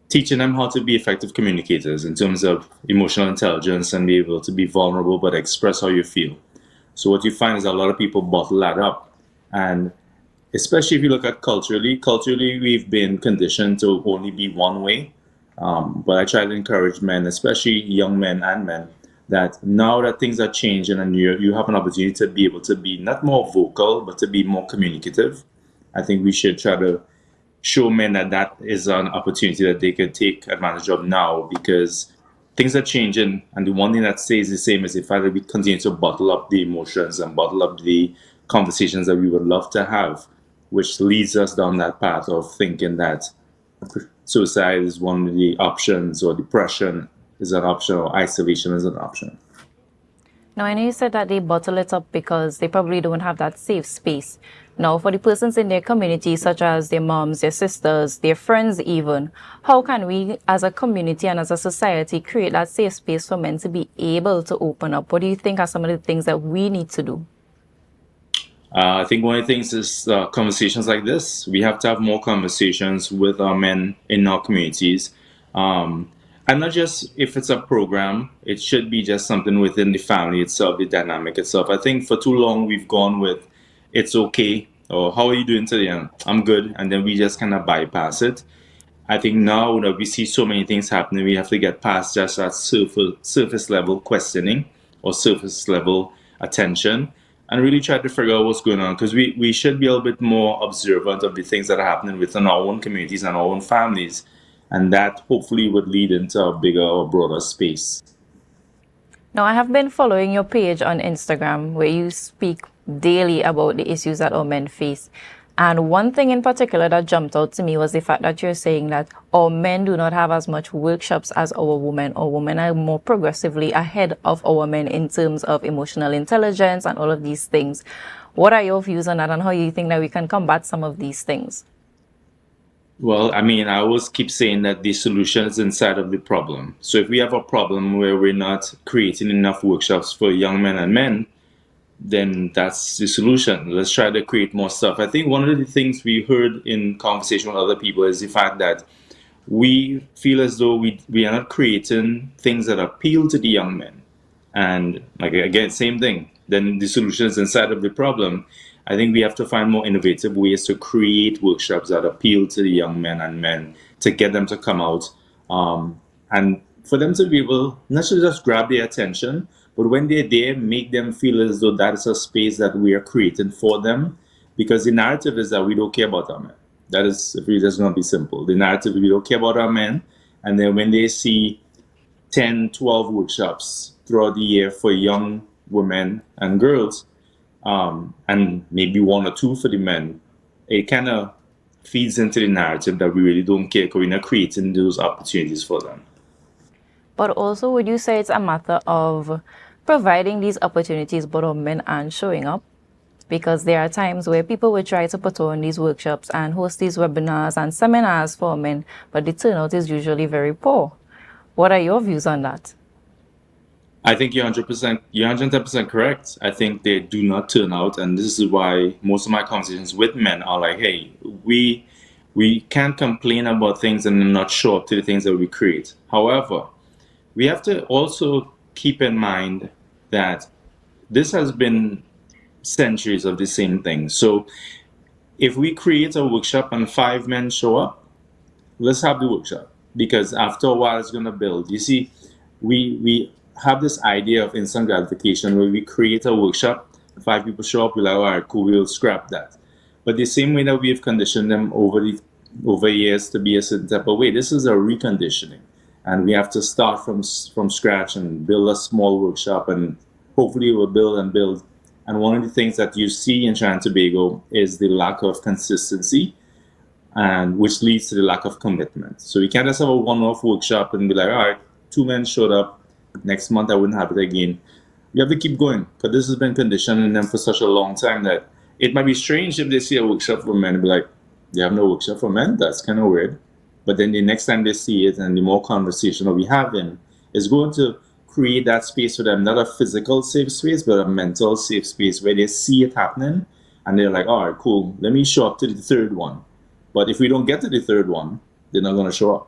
teaching them how to be effective communicators in terms of emotional intelligence and be able to be vulnerable but express how you feel. So what you find is a lot of people bottle that up, and especially if you look at culturally we've been conditioned to only be one way. But I try to encourage men, especially young men and men, that now that things are changing and you have an opportunity to be able to be not more vocal, but to be more communicative. I think we should try to show men that that is an opportunity that they could take advantage of now, because things are changing, and the one thing that stays the same is the fact that we continue to bottle up the emotions and bottle up the conversations that we would love to have, which leads us down that path of thinking that suicide is one of the options, or depression is an option, or isolation is an option. Now, I know you said that they bottle it up because they probably don't have that safe space. Now, for the persons in their community, such as their moms, their sisters, their friends even, how can we as a community and as a society create that safe space for men to be able to open up? What do you think are some of the things that we need to do? I think one of the things is conversations like this. We have to have more conversations with our men in our communities. And not just if it's a program, it should be just something within the family itself, the dynamic itself. I think for too long we've gone with, it's okay, or how are you doing today? I'm good. And then we just kind of bypass it. I think now that we see so many things happening, we have to get past just that surface level questioning or surface level attention and really try to figure out what's going on. Because we should be a little bit more observant of the things that are happening within our own communities and our own families. And that hopefully would lead into a bigger or broader space. Now, I have been following your page on Instagram where you speak daily about the issues that our men face. And one thing in particular that jumped out to me was the fact that you're saying that our men do not have as much workshops as our women. Our women are more progressively ahead of our men in terms of emotional intelligence and all of these things. What are your views on that, and how you think that we can combat some of these things? Well, I mean, I always keep saying that the solution is inside of the problem. So if we have a problem where we're not creating enough workshops for young men and men, then that's the solution. Let's try to create more stuff. I think one of the things we heard in conversation with other people is the fact that we feel as though we are not creating things that appeal to the young men. And like again, same thing. Then the solution is inside of the problem. I think we have to find more innovative ways to create workshops that appeal to the young men and men, to get them to come out, and for them to be able not to just grab their attention, but when they're there, make them feel as though that is a space that we are creating for them. Because the narrative is that we don't care about our men. That is, if we just going to be simple. The narrative is we don't care about our men. And then when they see 10, 12 workshops throughout the year for young women and girls, and maybe one or two for the men, it kind of feeds into the narrative that we really don't care because we're not creating those opportunities for them. But also, would you say it's a matter of providing these opportunities, but our men aren't showing up? Because there are times where people will try to put on these workshops and host these webinars and seminars for men, but the turnout is usually very poor. What are your views on that? I think you're 110% correct. I think they do not turn out, and this is why most of my conversations with men are like, hey, we can't complain about things and not show up to the things that we create. However, we have to also keep in mind that this has been centuries of the same thing. So if we create a workshop and 5 men show up, let's have the workshop, because after a while it's going to build. You see, we have this idea of instant gratification where we create a workshop, 5 people show up, we're like, all right, cool, we'll scrap that. But the same way that we have conditioned them over years to be a certain type of way, this is a reconditioning. And we have to start from scratch and build a small workshop, and hopefully we'll build and build. And one of the things that you see in Trinidad and Tobago is the lack of consistency, and which leads to the lack of commitment. So we can't just have a one-off workshop and be like, all right, 2 men showed up, next month I wouldn't have it again. You have to keep going, because this has been conditioning them for such a long time that it might be strange if they see a workshop for men and be like, you have no workshop for men? That's kind of weird. But then the next time they see it and the more conversation that we have in is going to create that space for them, not a physical safe space, but a mental safe space where they see it happening and they're like, all right, cool, let me show up to the 3rd one. But if we don't get to the 3rd one, they're not going to show up.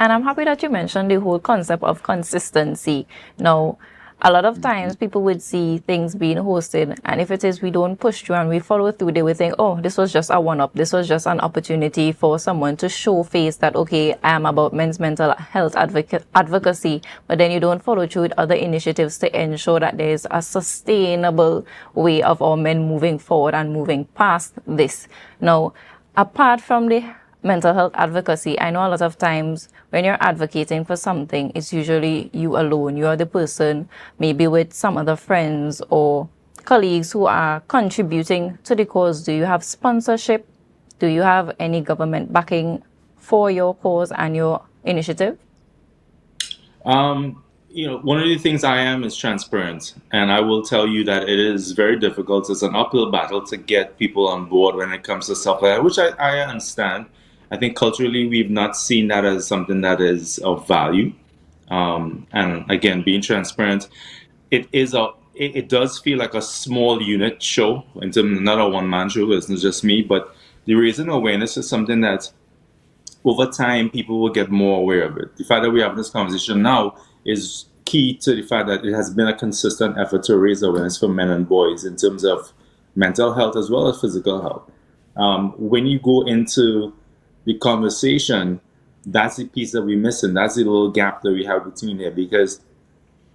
And I'm happy that you mentioned the whole concept of consistency. Now, a lot of times people would see things being hosted, and if it is we don't push through and we follow through, they would think, oh, this was just a one-up. This was just an opportunity for someone to show face that, okay, I am about men's mental health advocacy, but then you don't follow through with other initiatives to ensure that there is a sustainable way of our men moving forward and moving past this. Now, apart from the mental health advocacy, I know a lot of times when you're advocating for something, it's usually you alone. You are the person, maybe with some other friends or colleagues who are contributing to the cause. Do you have sponsorship? Do you have any government backing for your cause and your initiative? one of the things I am is transparent, and I will tell you that it is very difficult. It's an uphill battle to get people on board when it comes to stuff like that, which I understand. I think culturally we've not seen that as something that is of value. And again, being transparent, it does feel like a small unit show, in terms of not a one-man show. It's not just me, but the raising awareness is something that over time people will get more aware of it. The fact that we have this conversation now is key to the fact that it has been a consistent effort to raise awareness for men and boys in terms of mental health as well as physical health. When you go into the conversation, that's the piece that we're missing. That's the little gap that we have between there, because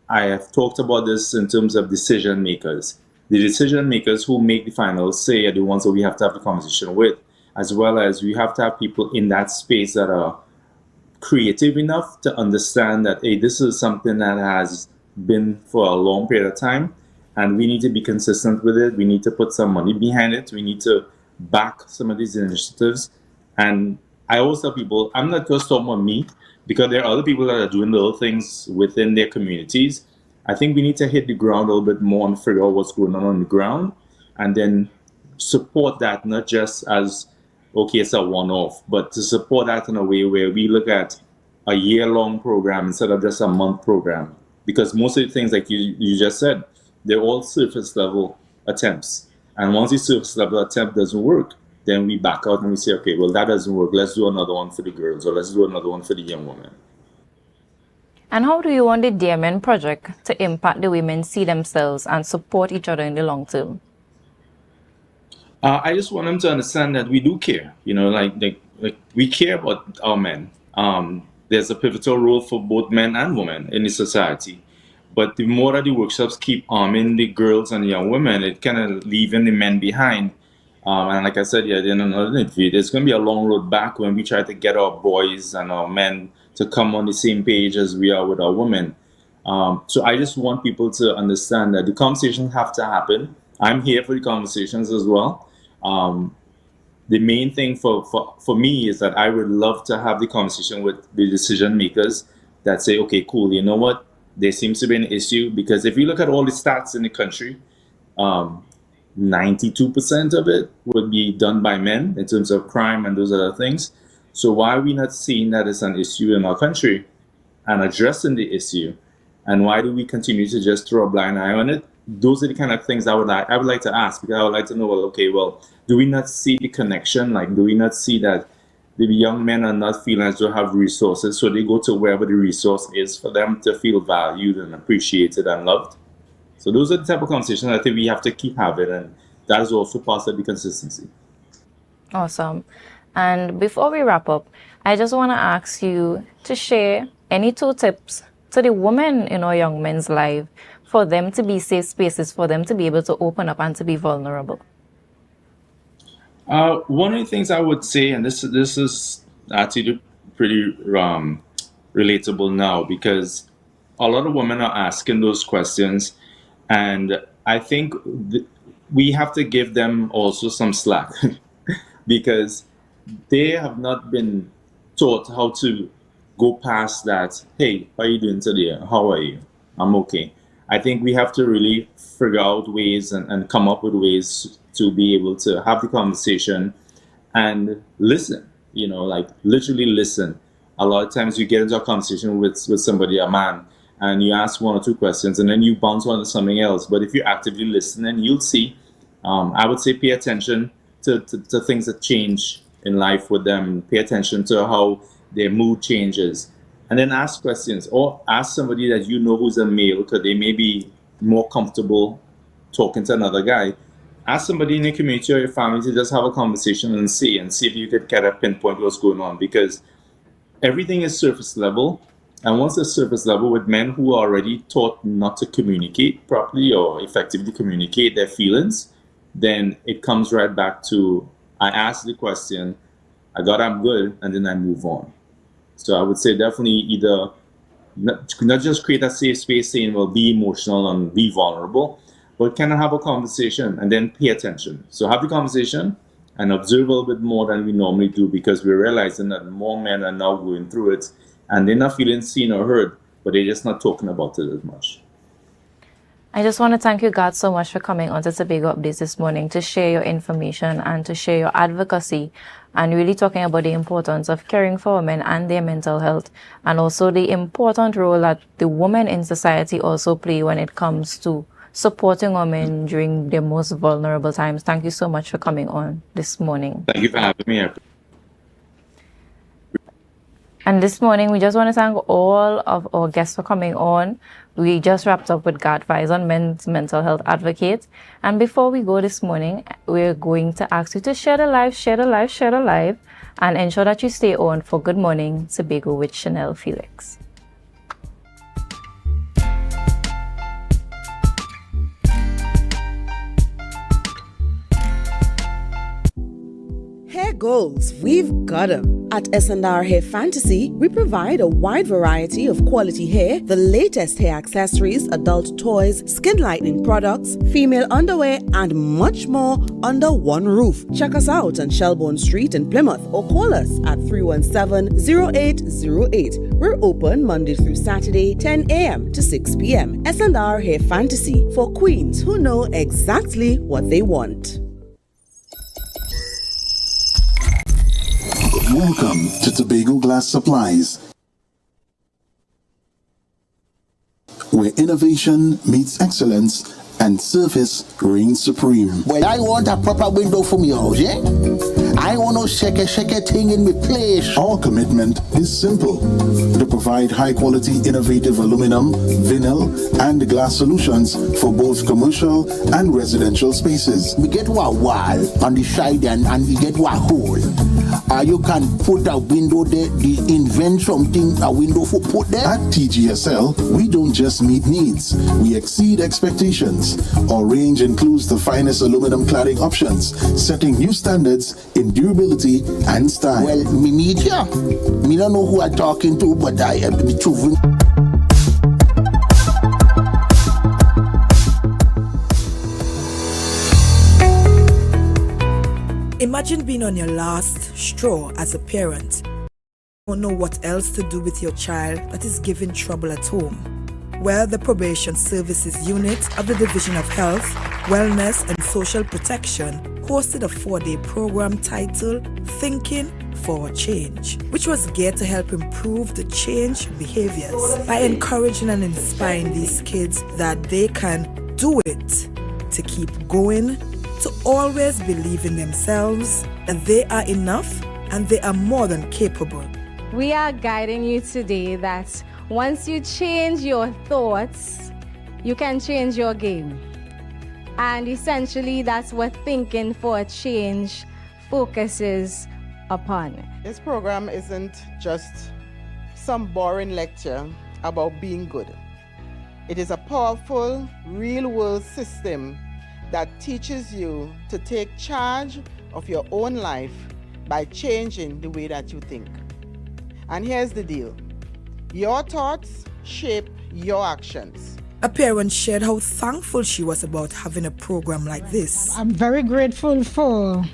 I have talked about this in terms of decision makers. The decision makers who make the final say are the ones that we have to have the conversation with, as well as we have to have people in that space that are creative enough to understand that, hey, this is something that has been for a long period of time, and we need to be consistent with it. We need to put some money behind it. We need to back some of these initiatives. And I always tell people, I'm not just talking about me, because there are other people that are doing little things within their communities. I think we need to hit the ground a little bit more and figure out what's going on the ground, and then support that, not just as, okay, it's a one-off, but to support that in a way where we look at a year-long program instead of just a month program. Because most of the things, like you just said, they're all surface-level attempts. And once the surface-level attempt doesn't work, then we back out and we say, okay, well, that doesn't work. Let's do another one for the girls, or let's do another one for the young women. And how do you want the Dear Men project to impact the women see themselves and support each other in the long term? I just want them to understand that we do care. Like we care about our men. There's a pivotal role for both men and women in the society. But the more that the workshops keep arming the girls and the young women, it kind of leaving the men behind. And like I said, in another interview, there's going to be a long road back when we try to get our boys and our men to come on the same page as we are with our women. So I just want people to understand that the conversations have to happen. I'm here for the conversations as well. The main thing for me is that I would love to have the conversation with the decision makers that say, okay, cool, you know what? There seems to be an issue, because if you look at all the stats in the country, 92% of it would be done by men in terms of crime and those other things. So why are we not seeing that it's an issue in our country and addressing the issue? And why do we continue to just throw a blind eye on it? Those are the kind of things I would like to ask, because I would like to know, well, do we not see the connection? Like, do we not see that the young men are not feeling as though have resources, so they go to wherever the resource is for them to feel valued and appreciated and loved? So those are the type of conversations I think we have to keep having, and that is also part of the consistency. Awesome. And before we wrap up, I just want to ask you to share any 2 tips to the women in our young men's life for them to be safe spaces, for them to be able to open up and to be vulnerable. One of the things I would say, and this is actually pretty relatable now, because a lot of women are asking those questions, and I think we have to give them also some slack because they have not been taught how to go past that. Hey, how are you doing today? How are you? I'm okay. I think we have to really figure out ways and come up with ways to be able to have the conversation and listen, like literally listen. A lot of times you get into a conversation with somebody, a man, and you ask 1 or 2 questions and then you bounce on to something else. But if you actively listen, then you'll see. I would say pay attention to things that change in life with them. Pay attention to how their mood changes. And then ask questions, or ask somebody that you know who's a male, because they may be more comfortable talking to another guy. Ask somebody in your community or your family to just have a conversation and see if you could kind of pinpoint what's going on, because everything is surface level. And once it's surface level with men who are already taught not to communicate properly or effectively communicate their feelings, then it comes right back to, I asked the question, I got I'm good, and then I move on. So I would say definitely either not just create a safe space saying, well, be emotional and be vulnerable, but kind of have a conversation and then pay attention. So have the conversation and observe a little bit more than we normally do, because we're realizing that more men are now going through it and they're not feeling seen or heard. but they're just not talking about it as much. I just want to thank you, Garth, so much for coming on to Tobago Updates this morning to share your information and to share your advocacy and really talking about the importance of caring for women and their mental health, and also the important role that the women in society also play when it comes to supporting women during their most vulnerable times. Thank you so much for coming on this morning. Thank you for having me here. And this morning, we just want to thank all of our guests for coming on. We just wrapped up with Garth Voisin, men's mental health advocate. And before we go this morning, we're going to ask you to share the live, and ensure that you stay on for Good Morning Tobago with Chanel Felix. Hair goals, we've got them. At S&R Hair Fantasy, we provide a wide variety of quality hair, the latest hair accessories, adult toys, skin lightening products, female underwear, and much more under one roof. Check us out on Shelbourne Street in Plymouth or call us at 317-0808. We're open Monday through Saturday, 10 a.m. to 6 p.m. S&R Hair Fantasy, for queens who know exactly what they want. Welcome to Tobago Glass Supplies, where innovation meets excellence and service reigns supreme. Well, I want a proper window for me house, yeah? I want no shake thing in my place. Our commitment is simple: to provide high-quality, innovative aluminum, vinyl, and glass solutions for both commercial and residential spaces. We get one wall on the side and we get one hole. You can put a window there, invent something, a window for put there. At TGSL, we don't just meet needs, we exceed expectations. Our range includes the finest aluminum cladding options, setting new standards in durability and style. Well, me need ya. Me don't know who I'm talking to, but I am the truth. Imagine being on your last straw as a parent. You don't know what else to do with your child that is giving trouble at home. Well, the Probation Services Unit of the Division of Health, Wellness and Social Protection hosted a 4-day program titled Thinking for Change, which was geared to help improve the change behaviors by encouraging and inspiring these kids that they can do it, to keep going, to always believe in themselves, that they are enough and they are more than capable. We are guiding you today that once you change your thoughts, you can change your game. And essentially, that's what Thinking for a Change focuses upon. This program isn't just some boring lecture about being good. It is a powerful, real-world system that teaches you to take charge of your own life by changing the way that you think. And here's the deal. Your thoughts shape your actions. A parent shared how thankful she was about having a program like this. I'm very grateful for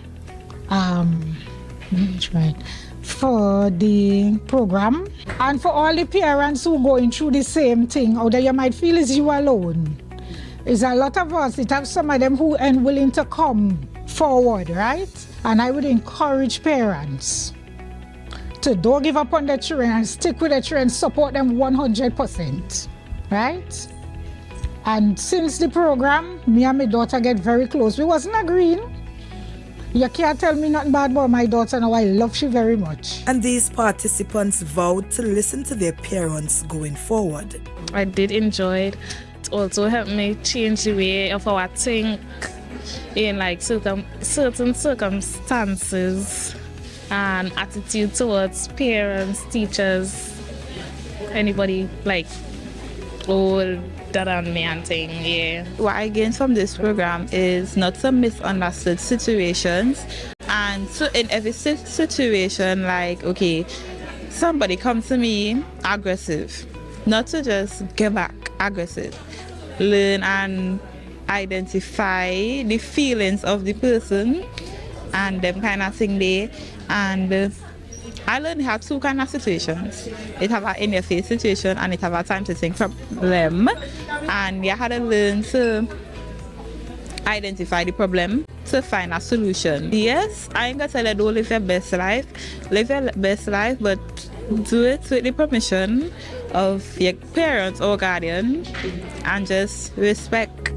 the program and for all the parents who are going through the same thing. Although you might feel it's you alone. It's a lot of us. It have some of them who are willing to come forward, right? And I would encourage parents to don't give up on their children and stick with their children, support them 100%, right? And since the program, me and my daughter get very close. We wasn't agreeing. You can't tell me nothing bad about my daughter now. I love she very much. And these participants vowed to listen to their parents going forward. I did enjoy it. It also helped me change the way of how I think in like certain circumstances and attitude towards parents, teachers, anybody like older than me and thing, yeah. What I gained from this program is not some misunderstood situations, and so in every situation, like, okay, somebody comes to me aggressive, not to just give back aggressive. Learn and identify the feelings of the person and them kind of thing there, and I learned how two kind of situations. It have an in-your-face situation and it have a time to think problem. And you had to learn to identify the problem to find a solution. Yes, I ain't gonna tell you don't live your best life. Live your best life, but do it with the permission of your parents or guardian and just respect.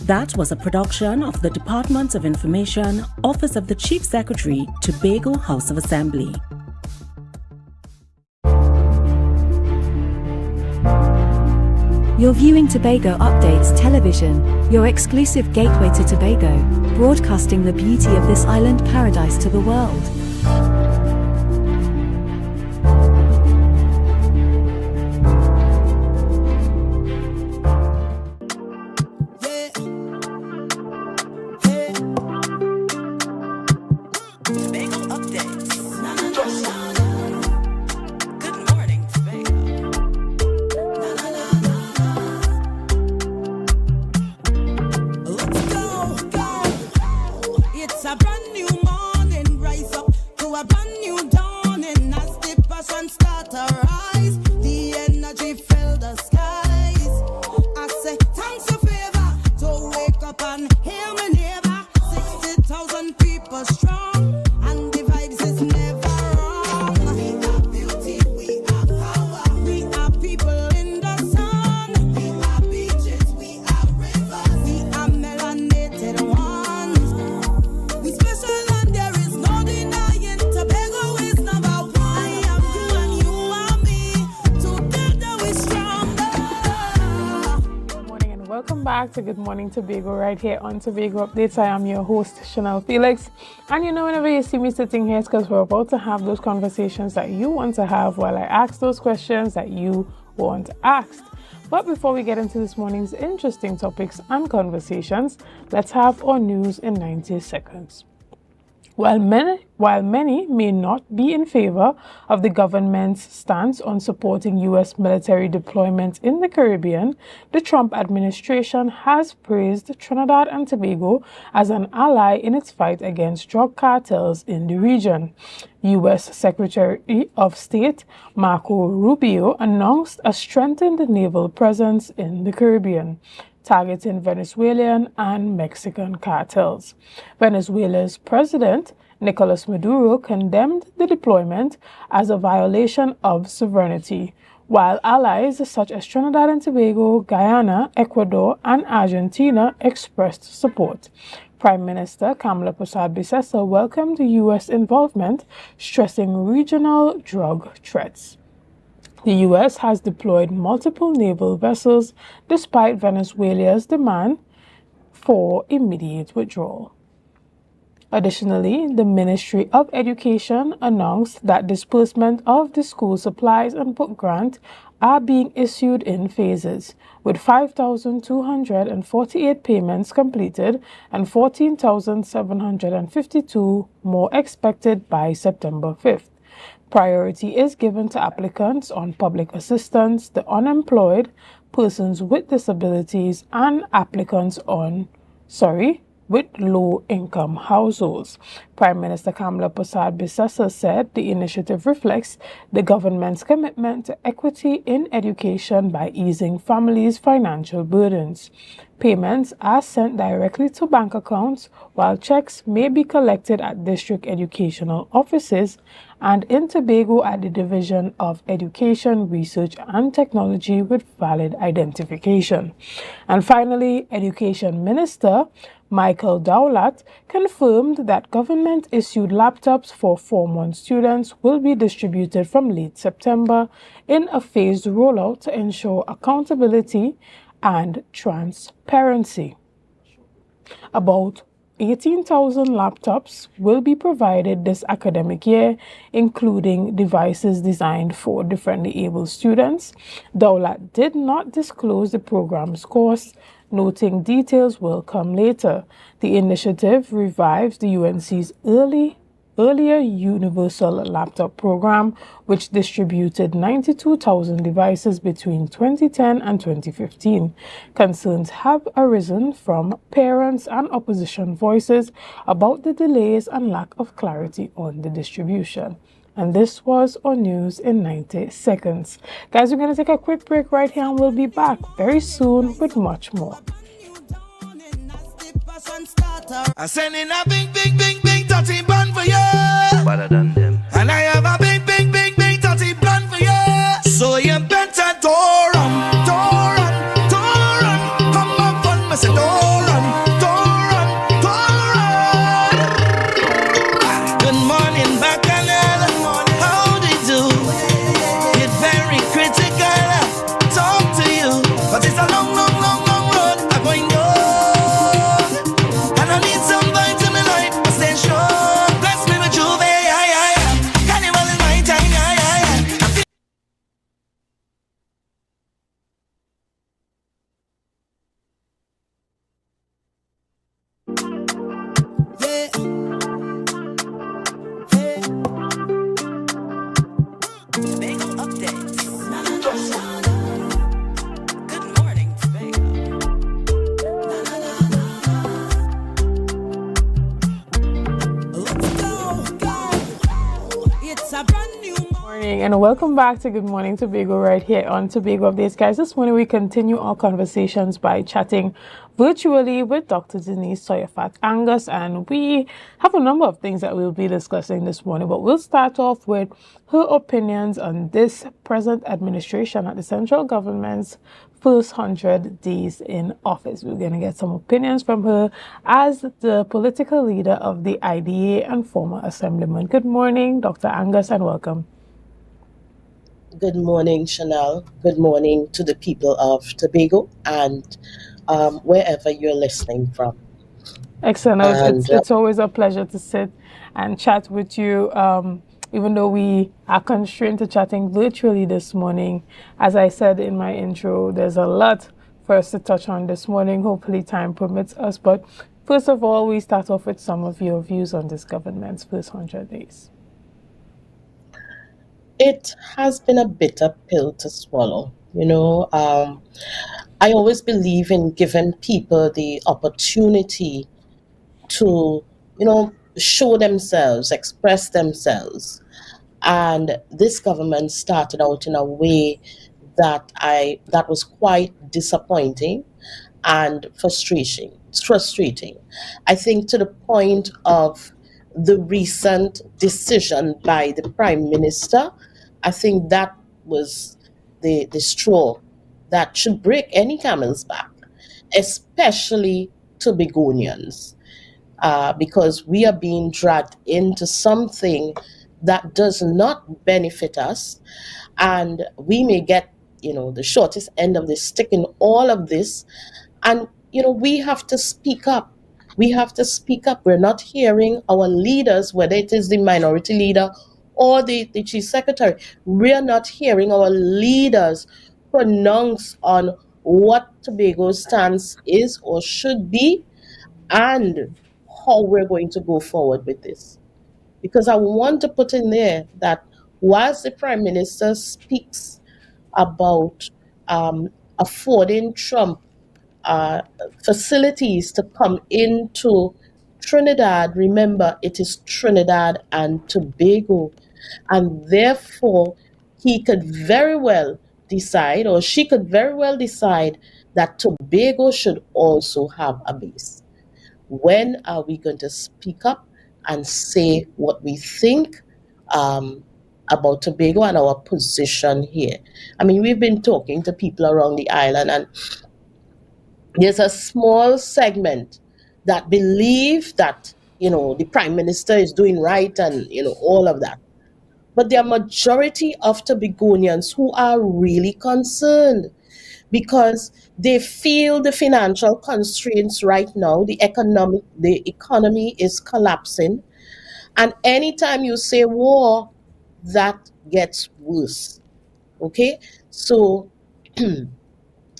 That was a production of the Department of Information, Office of the Chief Secretary, Tobago House of Assembly. You're viewing Tobago Updates Television, your exclusive gateway to Tobago, broadcasting the beauty of this island paradise to the world. To Good Morning Tobago right here on Tobago Updates. I am your host, Chanel Felix. And you know, whenever you see me sitting here, it's because we're about to have those conversations that you want to have while I ask those questions that you want asked. But before we get into this morning's interesting topics and conversations, let's have our news in 90 seconds. While many may not be in favor of the government's stance on supporting U.S. military deployment in the Caribbean, the Trump administration has praised Trinidad and Tobago as an ally in its fight against drug cartels in the region. U.S. Secretary of State Marco Rubio announced a strengthened naval presence in the Caribbean, targeting Venezuelan and Mexican cartels. Venezuela's president, Nicolas Maduro, condemned the deployment as a violation of sovereignty, while allies such as Trinidad and Tobago, Guyana, Ecuador, and Argentina expressed support. Prime Minister Kamala Persad-Bissessar welcomed the U.S. involvement, stressing regional drug threats. The U.S. has deployed multiple naval vessels despite Venezuela's demand for immediate withdrawal. Additionally, the Ministry of Education announced that disbursement of the school supplies and book grant are being issued in phases, with 5,248 payments completed and 14,752 more expected by September 5th. Priority is given to applicants on public assistance, the unemployed, persons with disabilities, and applicants with low-income households. Prime Minister Kamala Persad-Bissessar said the initiative reflects the government's commitment to equity in education by easing families' financial burdens. Payments are sent directly to bank accounts, while checks may be collected at district educational offices and in Tobago at the Division of Education, Research and Technology with valid identification. And finally, Education Minister Michael Dowlatt confirmed that government-issued laptops for Form 1 students will be distributed from late September in a phased rollout to ensure accountability and transparency. About 18,000 laptops will be provided this academic year, including devices designed for differently able students. Dowlatt did not disclose the program's cost, noting details will come later. The initiative revives the UNC's early earlier Universal Laptop Program, which distributed 92,000 devices between 2010 and 2015. Concerns have arisen from parents and opposition voices about the delays and lack of clarity on the distribution. And this was our news in 90 seconds. Guys, we're going to take a quick break right here and we'll be back very soon with much more. I send in a big, big, big, big dirty bun for you. Better than them. And I have a big, big, big, big dirty bun for you. So you better don't run. Come on, fun, I said don't run. Good morning, Bacchanal. How do you do? It's very critical. Talk to you, but it's a long, long, long, long road. I'm going on, and I need somebody to my life. I stay strong. Bless me with you, carnival is my time. And welcome back to Good Morning Tobago right here on Tobago Updates. Guys, this morning we continue our conversations by chatting virtually with Dr. Denise Tsoiafatt-Angus, and we have a number of things that we'll be discussing this morning, but we'll start off with her opinions on this present administration at the central government's first 100 days in office. We're going to get some opinions from her as the political leader of the IDA and former assemblyman. Good morning, Dr. Angus, and welcome. Good morning, Chanel. Good morning to the people of Tobago and wherever you're listening from. Excellent. It's always a pleasure to sit and chat with you, even though we are constrained to chatting virtually this morning. As I said in my intro, there's a lot for us to touch on this morning. Hopefully time permits us. But first of all, we start off with some of your views on this government's first 100 days. It has been a bitter pill to swallow. I always believe in giving people the opportunity to, show themselves, express themselves. And this government started out in a way that was quite disappointing and frustrating. I think to the point of the recent decision by the Prime Minister, I think that was the straw that should break any camel's back, especially Tobagonians, because we are being dragged into something that does not benefit us, and we may get, the shortest end of the stick in all of this, and, we have to speak up. We have to speak up. We're not hearing our leaders, whether it is the minority leader or the chief secretary. We're not hearing our leaders pronounce on what Tobago's stance is or should be and how we're going to go forward with this. Because I want to put in there that whilst the Prime Minister speaks about affording Trump facilities to come into Trinidad, remember it is Trinidad and Tobago, and therefore he could very well decide, or she could very well decide, that Tobago should also have a base. When are we going to speak up and say what we think about Tobago and our position here? I mean, we've been talking to people around the island, and there's a small segment that believe that, the Prime Minister is doing right and, all of that. But there are majority of Tobagonians who are really concerned because they feel the financial constraints right now. The economy is collapsing. And anytime you say war, that gets worse. Okay? So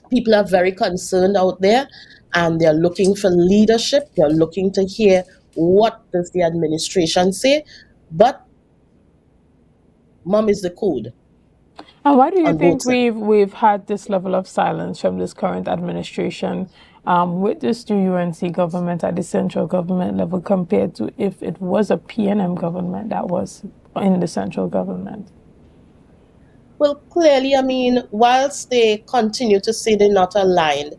people are very concerned out there, and they're looking for leadership. They're looking to hear what does the administration say. But mom is the code. And why do you on think both sides. we've had this level of silence from this current administration with this new UNC government at the central government level compared to if it was a PNM government that was in the central government? Well, clearly, I mean, whilst they continue to say they're not aligned,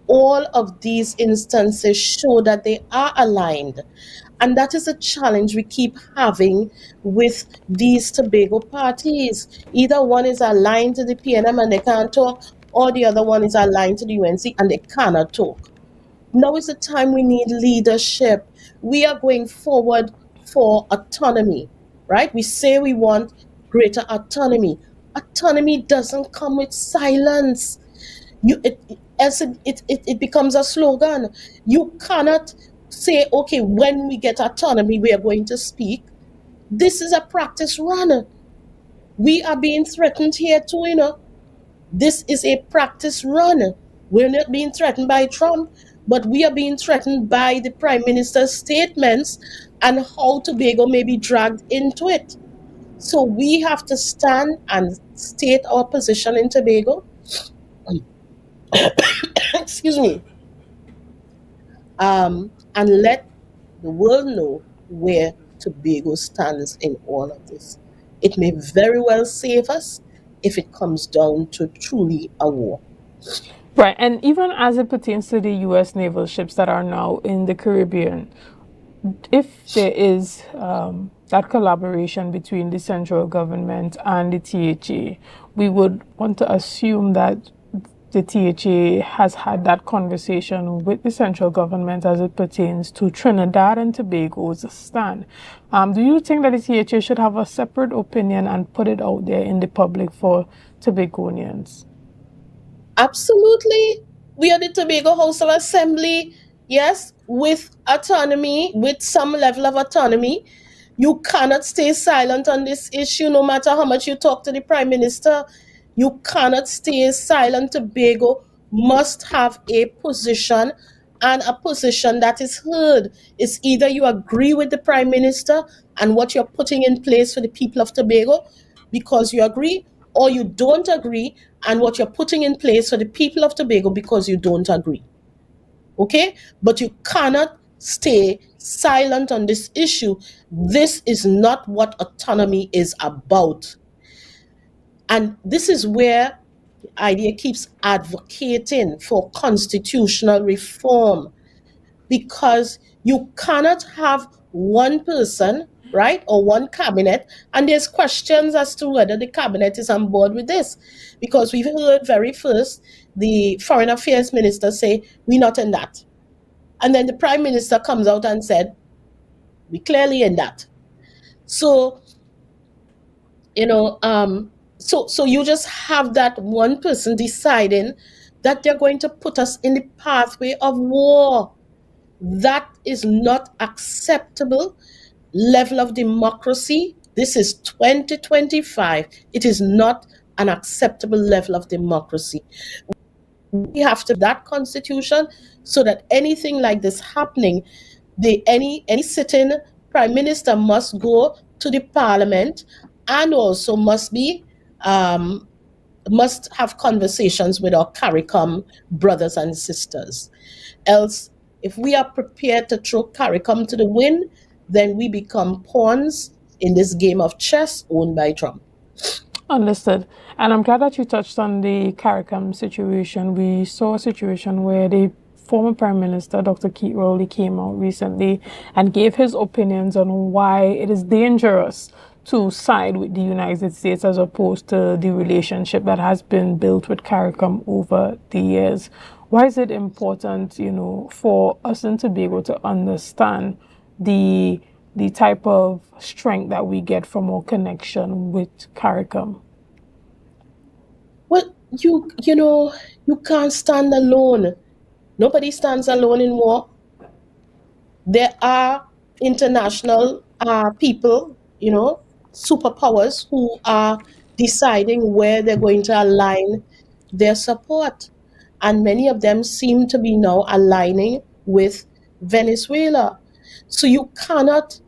all of these instances show that they are aligned. And that is a challenge we keep having with these Tobago parties. Either one is aligned to the PNM and they can't talk, or the other one is aligned to the UNC and they cannot talk. Now is the time we need leadership. We are going forward for autonomy, right? We say we want greater autonomy. Autonomy doesn't come with silence. It becomes a slogan. You cannot say, okay, when we get autonomy, we are going to speak. This is a practice run. We are being threatened here too, you know. This is a practice run. We're not being threatened by Trump, but we are being threatened by the Prime Minister's statements and how Tobago may be dragged into it. So we have to stand and state our position in Tobago. Excuse me. And let the world know where Tobago stands in all of this. It may very well save us if it comes down to truly a war. Right, and even as it pertains to the U.S. naval ships that are now in the Caribbean, if there is that collaboration between the central government and the THA, we would want to assume that the THA has had that conversation with the central government as it pertains to Trinidad and Tobago's stand. Do you think that the THA should have a separate opinion and put it out there in the public for Tobagonians? Absolutely. We are the Tobago House of Assembly, yes, with autonomy, with some level of autonomy. You cannot stay silent on this issue no matter how much you talk to the Prime Minister. You cannot stay silent. Tobago must have a position, and a position that is heard. It's either you agree with the Prime Minister and what you're putting in place for the people of Tobago because you agree, or you don't agree and what you're putting in place for the people of Tobago because you don't agree. Okay? But you cannot stay silent on this issue. This is not what autonomy is about. And this is where the idea keeps advocating for constitutional reform, because you cannot have one person, right, or one cabinet, and there's questions as to whether the cabinet is on board with this, because we've heard very first the Foreign Affairs Minister say, we're not in that. And then the Prime Minister comes out and said, we're clearly in that. So, you know, so you just have that one person deciding that they're going to put us in the pathway of war. That is not acceptable level of democracy. This is 2025. It is not an acceptable level of democracy. We have to have that constitution so that anything like this happening, any sitting Prime Minister must go to the Parliament and also must have conversations with our CARICOM brothers and sisters. Else, if we are prepared to throw CARICOM to the wind, then we become pawns in this game of chess owned by Trump. Understood. And I'm glad that you touched on the CARICOM situation. We saw a situation where the former Prime Minister, Dr. Keith Rowley, came out recently and gave his opinions on why it is dangerous to side with the United States as opposed to the relationship that has been built with CARICOM over the years. Why is it important, you know, for us in Tobago to understand the type of strength that we get from our connection with CARICOM? Well, you know, you can't stand alone. Nobody stands alone in war. There are international people, you know, superpowers who are deciding where they're going to align their support. And many of them seem to be now aligning with Venezuela. So you cannot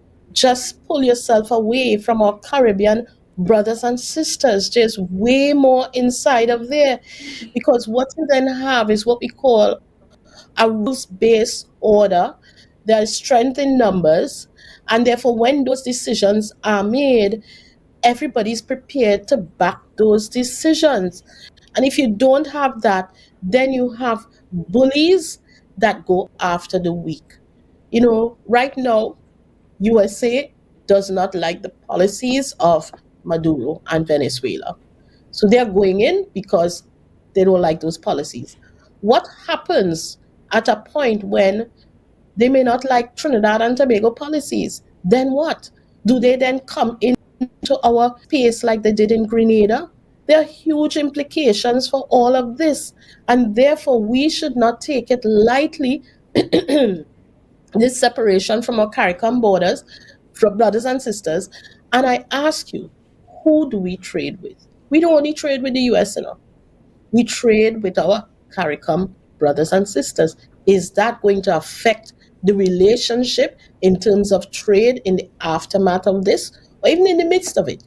just pull yourself away from our Caribbean brothers and sisters. There's way more inside of there, because what you then have is what we call a rules-based order. There is strength in numbers, and therefore when those decisions are made, everybody's prepared to back those decisions. And if you don't have that, then you have bullies that go after the weak. You know, right now, USA does not like the policies of Maduro and Venezuela. So they're going in because they don't like those policies. What happens at a point when they may not like Trinidad and Tobago policies? Then what? Do they then come into our space like they did in Grenada? There are huge implications for all of this, and therefore we should not take it lightly, this separation from our CARICOM borders, from brothers and sisters. And I ask you, who do we trade with? We don't only trade with the US, you know. We trade with our CARICOM brothers and sisters. Is that going to affect the relationship in terms of trade in the aftermath of this, or even in the midst of it?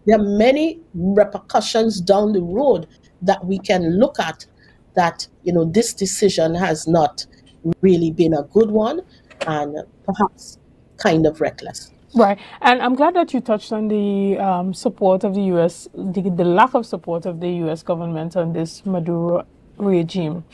There are many repercussions down the road that we can look at, that, you know, this decision has not really been a good one, and perhaps kind of reckless. Right, and I'm glad that you touched on the support of the U.S., the lack of support of the U.S. government on this Maduro regime,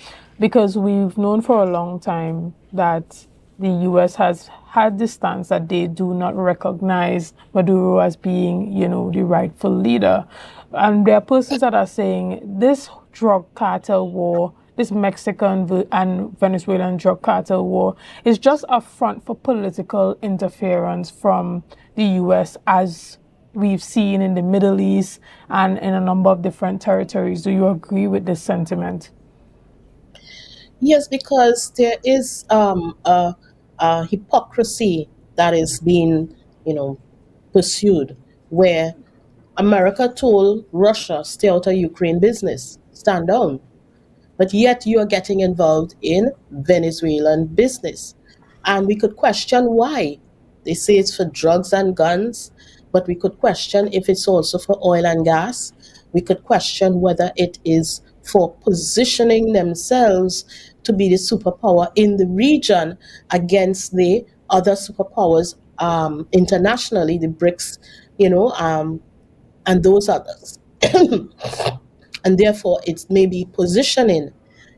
because we've known for a long time that the U.S. has had the stance that they do not recognize Maduro as being, you know, the rightful leader. And there are persons that are saying this drug cartel war, this Mexican and Venezuelan drug cartel war, is just a front for political interference from the U.S., as we've seen in the Middle East and in a number of different territories. Do you agree with this sentiment? Yes, because there is a hypocrisy that is being, you know, pursued, where America told Russia, stay out of Ukraine business, stand down. But yet you are getting involved in Venezuelan business. And we could question why. They say it's for drugs and guns, but we could question if it's also for oil and gas. We could question whether it is for positioning themselves to be the superpower in the region against the other superpowers internationally, the BRICS, you know, and those others. And therefore, it's maybe positioning.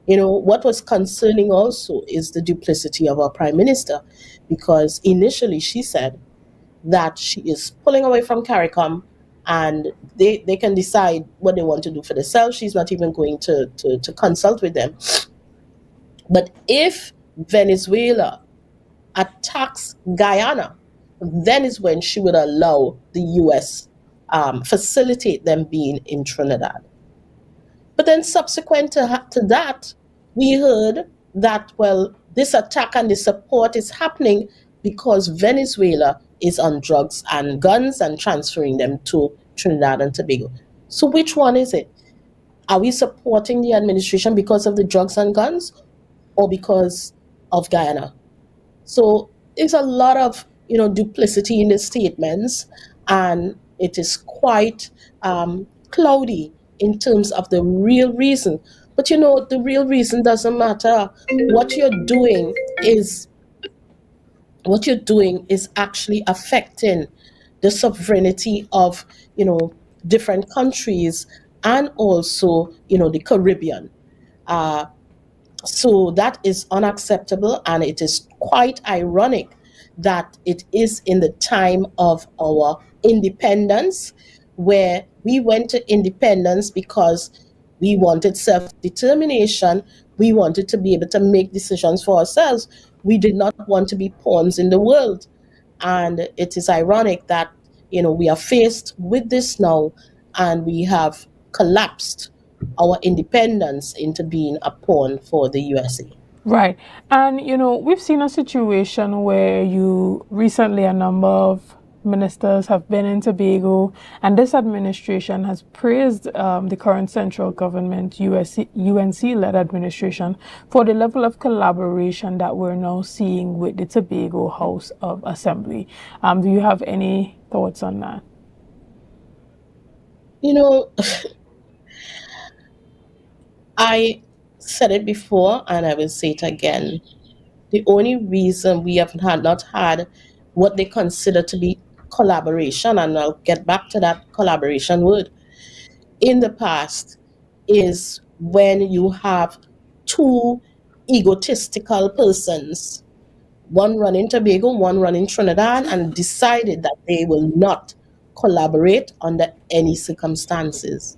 You know, what was concerning also is the duplicity of our Prime Minister, because initially she said that she is pulling away from CARICOM and they can decide what they want to do for themselves. She's not even going to consult with them. But if Venezuela attacks Guyana, then is when she would allow the US facilitate them being in Trinidad. But then subsequent to that, we heard that, well, this attack and the support is happening because Venezuela is on drugs and guns and transferring them to Trinidad and Tobago. So which one is it? Are we supporting the administration because of the drugs and guns, or because of Guyana? So there's a lot of, you know, duplicity in the statements, and it is quite cloudy in terms of the real reason. But you know, the real reason doesn't matter. What you're doing is actually affecting the sovereignty of, you know, different countries, and also, you know, the Caribbean. So that is unacceptable, and it is quite ironic that it is in the time of our independence, where we went to independence because we wanted self-determination. We wanted to be able to make decisions for ourselves. We did not want to be pawns in the world. And it is ironic that, you know, we are faced with this now, and we have collapsed our independence into being a pawn for the USA. Right. And, you know, we've seen a situation where recently a number of ministers have been in Tobago, and this administration has praised the current central government, UNC-led administration, for the level of collaboration that we're now seeing with the Tobago House of Assembly. Do you have any thoughts on that? You know, I said it before and I will say it again. The only reason we have not had what they consider to be collaboration, and I'll get back to that collaboration word, in the past is when you have two egotistical persons, one running Tobago, one running Trinidad, and decided that they will not collaborate under any circumstances.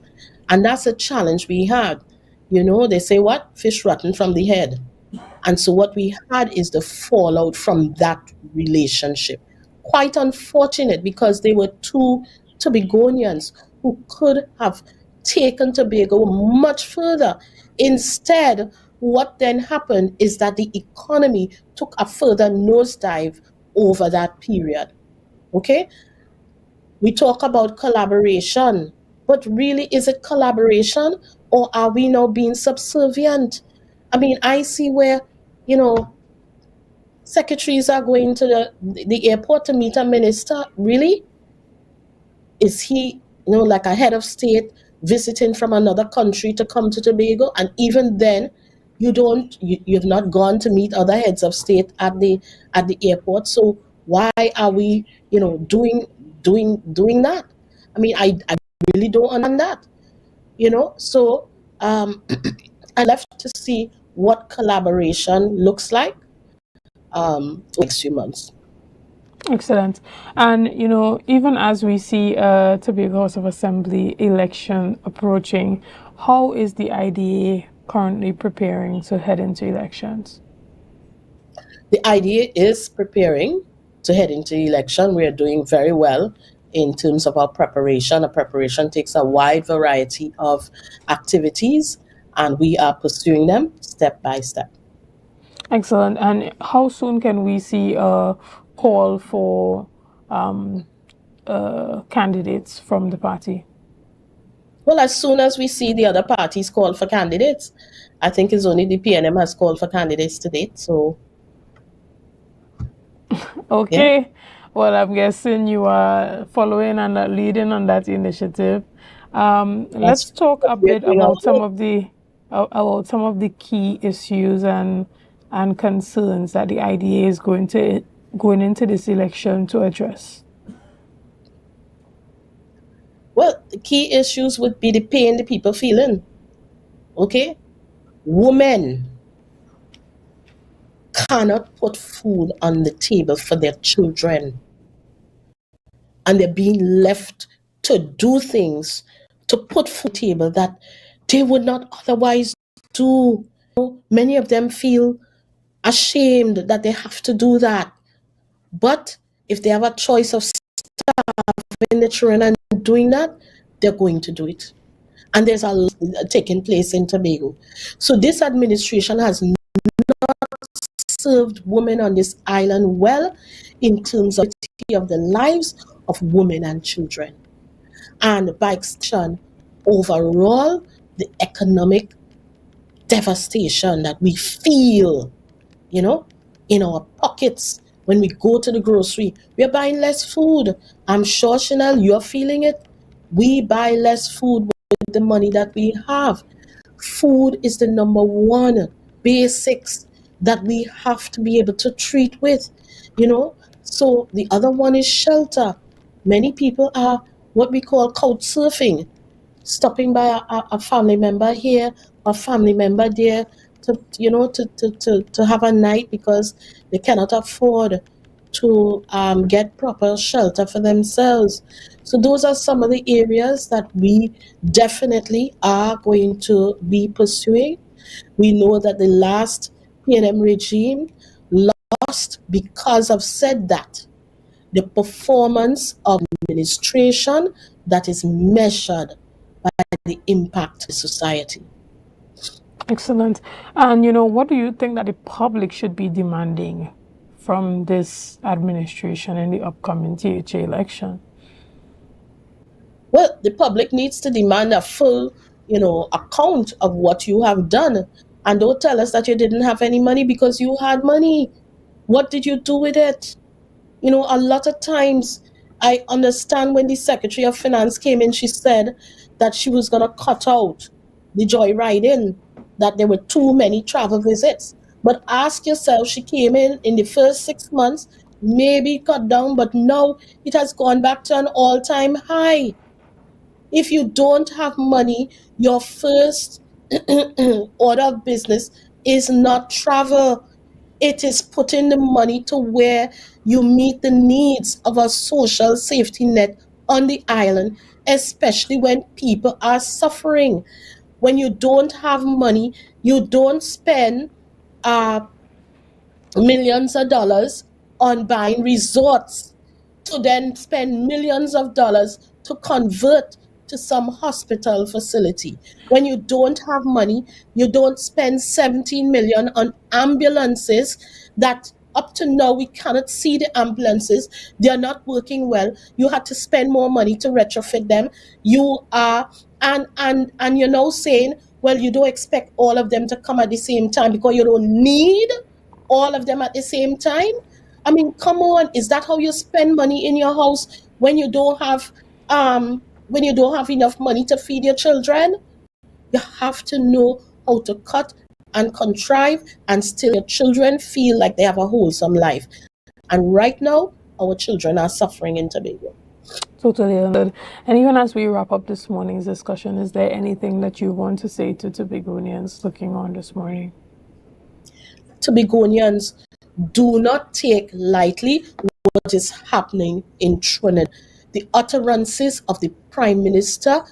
And that's a challenge we had. You know, they say what? Fish rotten from the head. And so what we had is the fallout from that relationship. Quite unfortunate, because they were two Tobagonians who could have taken Tobago much further. Instead, what then happened is that the economy took a further nosedive over that period. Okay? We talk about collaboration, but really, is it collaboration, or are we now being subservient? I mean, I see where, you know, secretaries are going to the airport to meet a minister. Really? Is he, you know, like a head of state visiting from another country to come to Tobago? And even then, you've not gone to meet other heads of state at the airport. So why are we, you know, doing that? I mean, I really don't understand that, you know. So I'm left to see what collaboration looks like next few months. Excellent. And, you know, even as we see Tobago House of Assembly election approaching, how is the IDA currently preparing to head into elections? The IDA is preparing to head into election. We are doing very well in terms of our preparation. Our preparation takes a wide variety of activities, and we are pursuing them step by step. Excellent. And how soon can we see a call for candidates from the party? Well, as soon as we see the other parties call for candidates. I think it's only the PNM has called for candidates to date. So, okay. Yeah. Well, I'm guessing you are following and leading on that initiative. Let's talk a bit about some of the key issues and concerns that the IDA is going into this election to address. Well, the key issues would be the pain the people feeling. Okay? Women cannot put food on the table for their children, and they're being left to do things to put food on the table that they would not otherwise do. Many of them feel ashamed that they have to do that. But if they have a choice of starving the children and doing that, they're going to do it. And there's a lot taking place in Tobago. So this administration has not served women on this island well in terms of the lives of women and children. And by extension, overall, the economic devastation that we feel, you know, in our pockets when we go to the grocery. We're buying less food. I'm sure, Chanel, you're feeling it. We buy less food with the money that we have. Food is the number one basics that we have to be able to treat with, you know. So the other one is shelter. Many people are what we call couch surfing, stopping by a family member here, a family member there, to have a night because they cannot afford to get proper shelter for themselves. So those are some of the areas that we definitely are going to be pursuing. We know that the last PNM regime lost because of said that. The performance of administration that is measured by the impact to society. Excellent. And, you know, what do you think that the public should be demanding from this administration in the upcoming THA election? Well, the public needs to demand a full, account of what you have done. And don't tell us that you didn't have any money, because you had money. What did you do with it? A lot of times, I understand when the Secretary of Finance came in, she said that she was going to cut out the joyriding, that there were too many travel visits. But ask yourself, she came in the first 6 months, maybe cut down, but now it has gone back to an all-time high. If you don't have money, your first order of business is not travel. It is putting the money to where you meet the needs of a social safety net on the island, especially when people are suffering. When you don't have money, you don't spend millions of dollars on buying resorts to then spend millions of dollars to convert to some hospital facility. When you don't have money, you don't spend 17 million on ambulances that up to now we cannot see the ambulances. They are not working well. You had to spend more money to retrofit them. You are and you're now saying, well, you don't expect all of them to come at the same time because you don't need all of them at the same time. I mean, come on, is that how you spend money in your house when you don't have enough money to feed your children? You have to know how to cut and contrive and still your children feel like they have a wholesome life. And right now, our children are suffering in Tobago. Totally understood. And even as we wrap up this morning's discussion, is there anything that you want to say to Tobagonians looking on this morning? Tobagonians, do not take lightly what is happening in Trinidad. The utterances of the Prime Minister,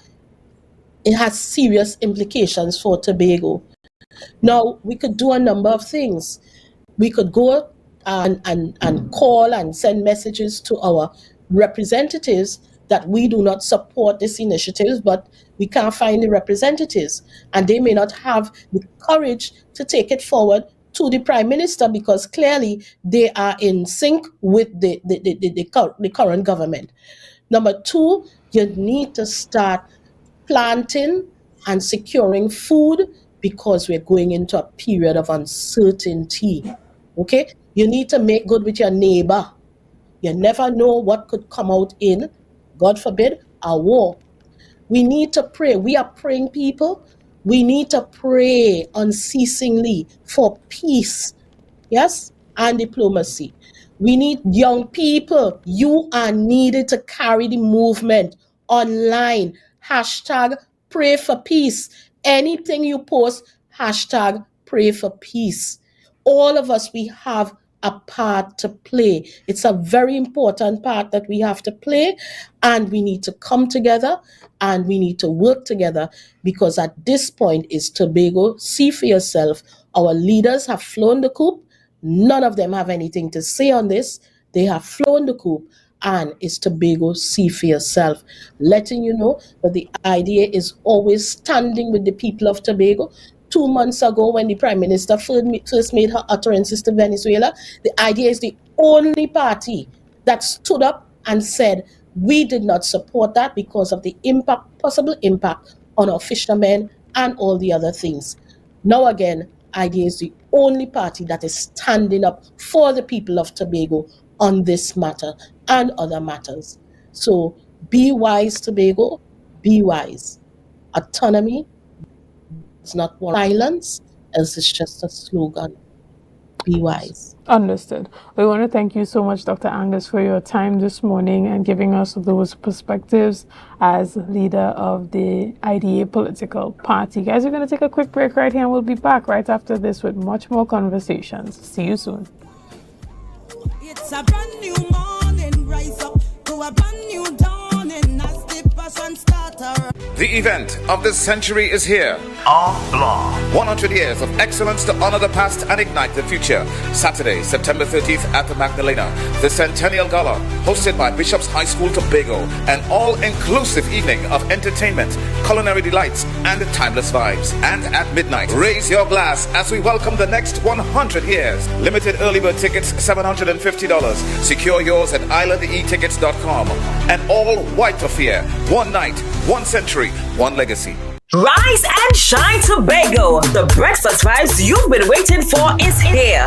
it has serious implications for Tobago. Now, we could do a number of things. We could go and call and send messages to our representatives that we do not support this initiative, but we can't find the representatives. And they may not have the courage to take it forward to the Prime Minister because clearly they are in sync with the current government. Number two, you need to start planting and securing food because we're going into a period of uncertainty. Okay? You need to make good with your neighbor. You never know what could come out in, God forbid, a war. We need to pray. We are praying people. We need to pray unceasingly for peace, yes, and diplomacy. We need young people. You are needed to carry the movement online. Hashtag pray for peace. Anything you post, hashtag pray for peace. All of us, we have a part to play. It's a very important part that we have to play, and we need to come together and we need to work together because at this point is Tobago. See for yourself. Our leaders have flown the coop. None of them have anything to say on this. They have flown the coop, and it's Tobago. See for yourself. Letting you know that the idea is always standing with the people of Tobago. 2 months ago, when the Prime Minister first made her utterances to Venezuela, the idea is the only party that stood up and said, we did not support that because of the possible impact on our fishermen and all the other things. Now again, idea is the only party that is standing up for the people of Tobago on this matter and other matters. So be wise, Tobago, be wise. Autonomy, it's not violence, else it's just a slogan. Be wise. Understood. We want to thank you so much, Dr. Angus, for your time this morning and giving us those perspectives as leader of the IDA political party. Guys, we're going to take a quick break right here and we'll be back right after this with much more conversations. See you soon. It's a brand new morning, rise up to a brand new dawning as the passion starter. The event of this century is here. AMPLIA. 100 years of excellence to honor the past and ignite the future. Saturday, September 30th at the Magdalena. The Centennial Gala, hosted by Bishop's High School, Tobago. An all-inclusive evening of entertainment, culinary delights, and timeless vibes. And at midnight, raise your glass as we welcome the next 100 years. Limited early bird tickets, $750. Secure yours at islandetickets.com. An all-white affair. One night, one century, one legacy. Rise and shine, Tobago. The breakfast vibes you've been waiting for is here.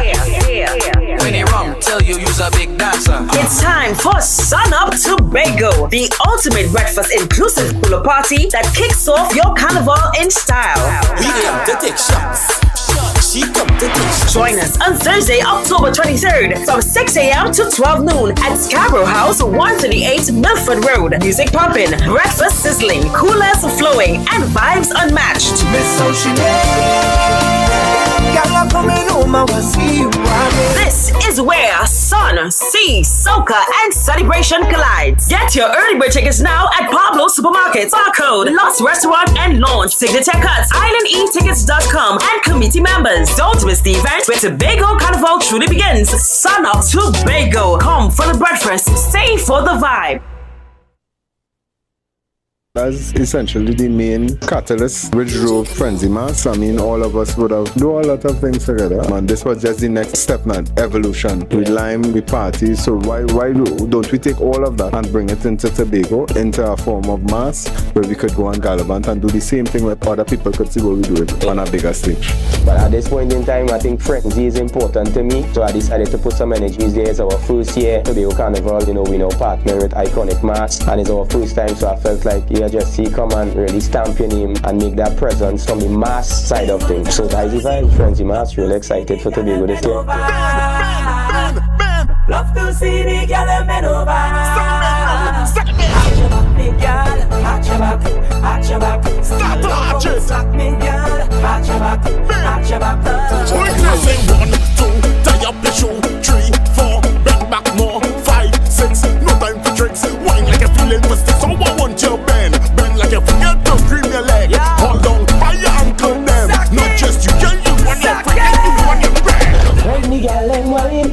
When you wrong, tell you you's a big dancer. It's time for Sun Up Tobago, the ultimate breakfast inclusive hula party that kicks off your carnival in style. We come to take shots. She come to take shots. Join us on Thursday, October 23rd from 6 a.m. to 12 noon at Scarborough House, 138 Milford Road. Music pumping, breakfast sizzling, coolers flowing, and vibes unmatched. This is where sun, sea, soca, and celebration collides. Get your early bird tickets now at Pablo Supermarkets, Barcode, Lost Restaurant and Launch, Signature Cuts, IslandEtickets.com, and committee members. Don't miss the event where Tobago Carnival truly begins. Sun Up Tobago. Come for the breakfast, stay for the vibe. That's essentially the main catalyst which drove Frenzy Mass. I mean, all of us would have do a lot of things together. And this was just the next step now, evolution. We lime, we party. So why don't we take all of that and bring it into Tobago, into a form of mass where we could go on Gallivant and do the same thing where other people could see what we do it on a bigger stage. But at this point in time, I think Frenzy is important to me. So I decided to put some energies there. It's our first year Tobago Carnival. You know, we now partner with Iconic Mass, and it's our first time. So I felt like, just see come and really stamp your name and make that presence from the mass side of things. So that's the vibe, Frenzy Mass. Really excited for Tobago this year. Love to see the girl bend over. Suck me, girl. Arch your back, arch your back. Start to arch it. Suck me, girl. Arch your back, arch your back. We're closing 1, 2, tie up your shoe. 3, 4, bend back more. 5, 6, no time for tricks. Wine like a feeling for sticks. So I want you bend like a finger to cream your leg. Hold on by your ankle them. Not just you, girl, you want your friend, you want your friend. When the girl and wine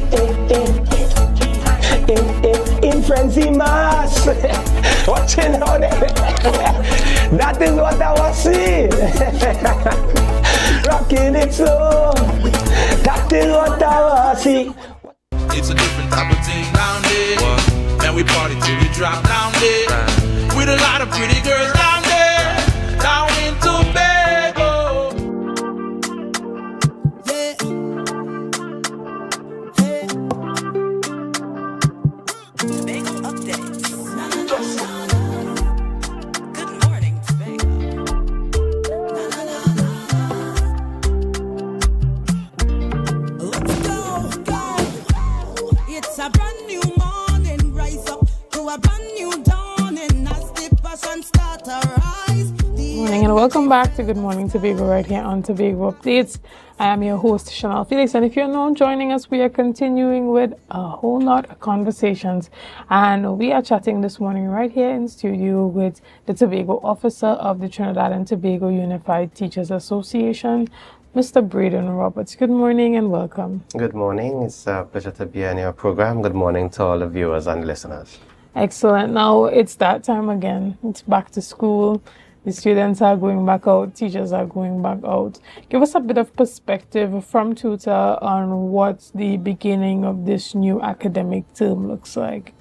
in Frenzy Mass. Watching out there. That is what I was seeing. Rocking it slow. That is what I was seeing. It's a different type of thing down there. And we party till we drop down there. With a lot of pretty girls down there. Down in Tobago. Yeah. Hey. Tobago updates. Good morning, Tobago. Let's go. It's a brand new morning. Rise up to a brand new dawning as the passion start to rise. Morning and welcome back to Good Morning Tobago right here on Tobago Updates. I am your host, Chanel Felix, and if you're not joining us, we are continuing with a whole lot of conversations, and we are chatting this morning right here in studio with the Tobago officer of the Trinidad and Tobago Unified Teachers Association, Mr. Braden Roberts. Good morning and welcome. Good morning. It's a pleasure to be on your program. Good morning to all the viewers and listeners. Excellent. Now it's that time again. It's back to school. The students are going back out. Teachers are going back out. Give us a bit of perspective from Tutor on what the beginning of this new academic term looks like.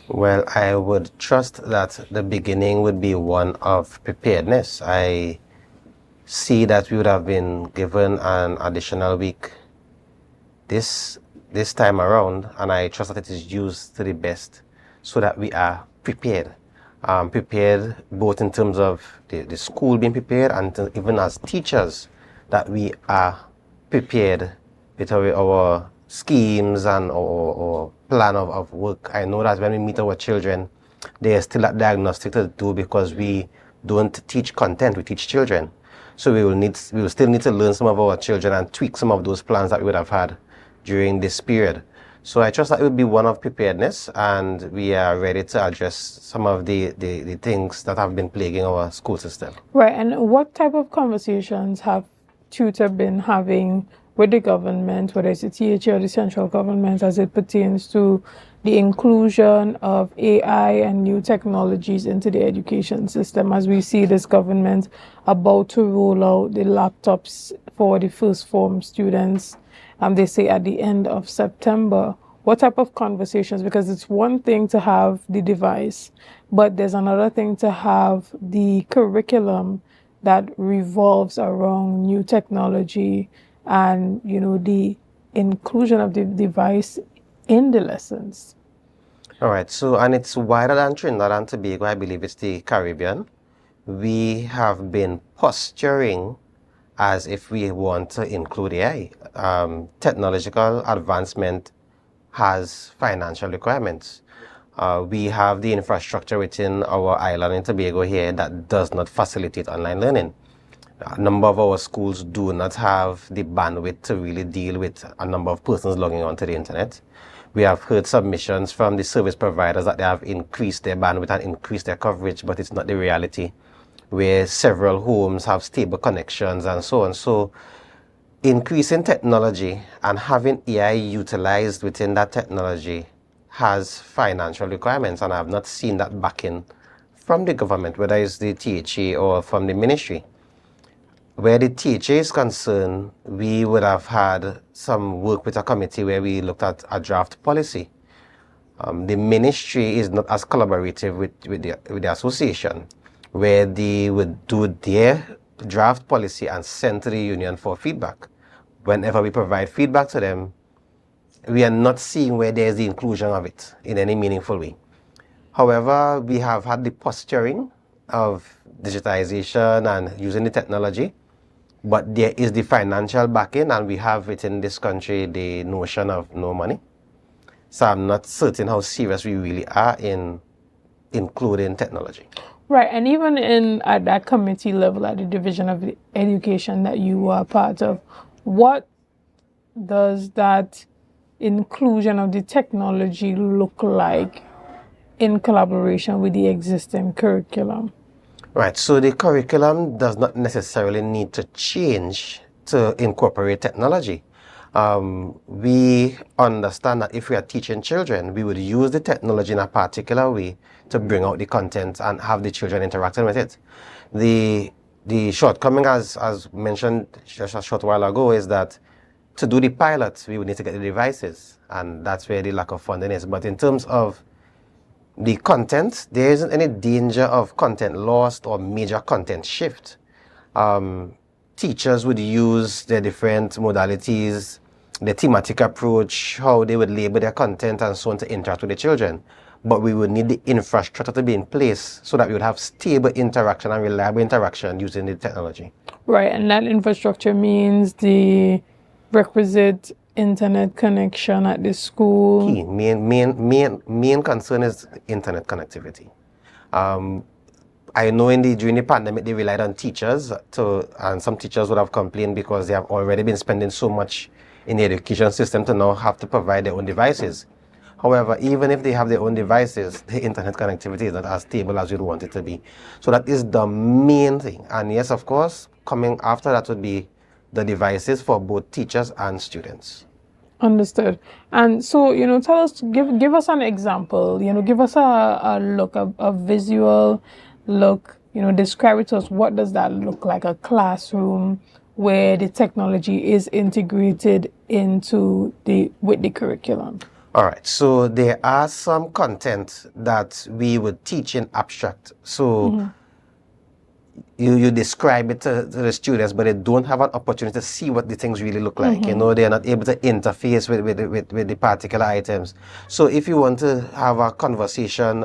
Well, I would trust that the beginning would be one of preparedness. I see that we would have been given an additional week this time around, and I trust that it is used to the best so that we are prepared. Prepared both in terms of the school being prepared and even as teachers, that we are prepared with our schemes and our plan of work. I know that when we meet our children, there's still a diagnostic to do because we don't teach content, we teach children. So we will still need to learn some of our children and tweak some of those plans that we would have had during this period. So I trust that it will be one of preparedness, and we are ready to address some of the things that have been plaguing our school system. Right, and what type of conversations have tutor been having with the government, whether it's the THA or the central government, as it pertains to the inclusion of AI and new technologies into the education system, as we see this government about to roll out the laptops for the first form students, they say at the end of September. What type of conversations? Because it's one thing to have the device, but there's another thing to have the curriculum that revolves around new technology and, you know, the inclusion of the device in the lessons. All right, so, and it's wider than Trinidad and Tobago. I believe it's the Caribbean. We have been posturing as if we want to include AI. Technological advancement has financial requirements. We have the infrastructure within our island in Tobago here that does not facilitate online learning. A number of our schools do not have the bandwidth to really deal with a number of persons logging onto the internet. We have heard submissions from the service providers that they have increased their bandwidth and increased their coverage, but it's not the reality, where several homes have stable connections and so on. So increasing technology and having AI utilized within that technology has financial requirements, and I have not seen that backing from the government, whether it's the THA or from the ministry. Where the THA is concerned, we would have had some work with a committee where we looked at a draft policy. The ministry is not as collaborative with the association, where they would do their draft policy and send to the union for feedback. Whenever we provide feedback to them, we are not seeing where there's the inclusion of it in any meaningful way. However, we have had the posturing of digitization and using the technology, but there is the financial backing, and we have within this country the notion of no money. So I'm not certain how serious we really are in including technology. Right, and even at that committee level, at the Division of Education that you are part of, what does that inclusion of the technology look like in collaboration with the existing curriculum? Right, so the curriculum does not necessarily need to change to incorporate technology. We understand that if we are teaching children, we would use the technology in a particular way to bring out the content and have the children interacting with it. The shortcoming, as mentioned just a short while ago, is that to do the pilot, we would need to get the devices, and that's where the lack of funding is. But in terms of the content, there isn't any danger of content lost or major content shift. Teachers would use their different modalities, the thematic approach, how they would label their content and so on to interact with the children. But we would need the infrastructure to be in place so that we would have stable interaction and reliable interaction using the technology. Right, and that infrastructure means the requisite internet connection at the school. Key. Main concern is internet connectivity. I know during the pandemic they relied on teachers, and some teachers would have complained because they have already been spending so much in the education system to now have to provide their own devices. However, even if they have their own devices, the internet connectivity is not as stable as you'd want it to be. So that is the main thing. And yes, of course, coming after that would be the devices for both teachers and students. Understood. And so, tell us, give us an example, give us a look, a visual look, describe it to us. What does that look like? A classroom where the technology is integrated with the curriculum. All right, so there are some content that we would teach in abstract. So you describe it to the students, but they don't have an opportunity to see what the things really look like. They are not able to interface with the particular items. So if you want to have a conversation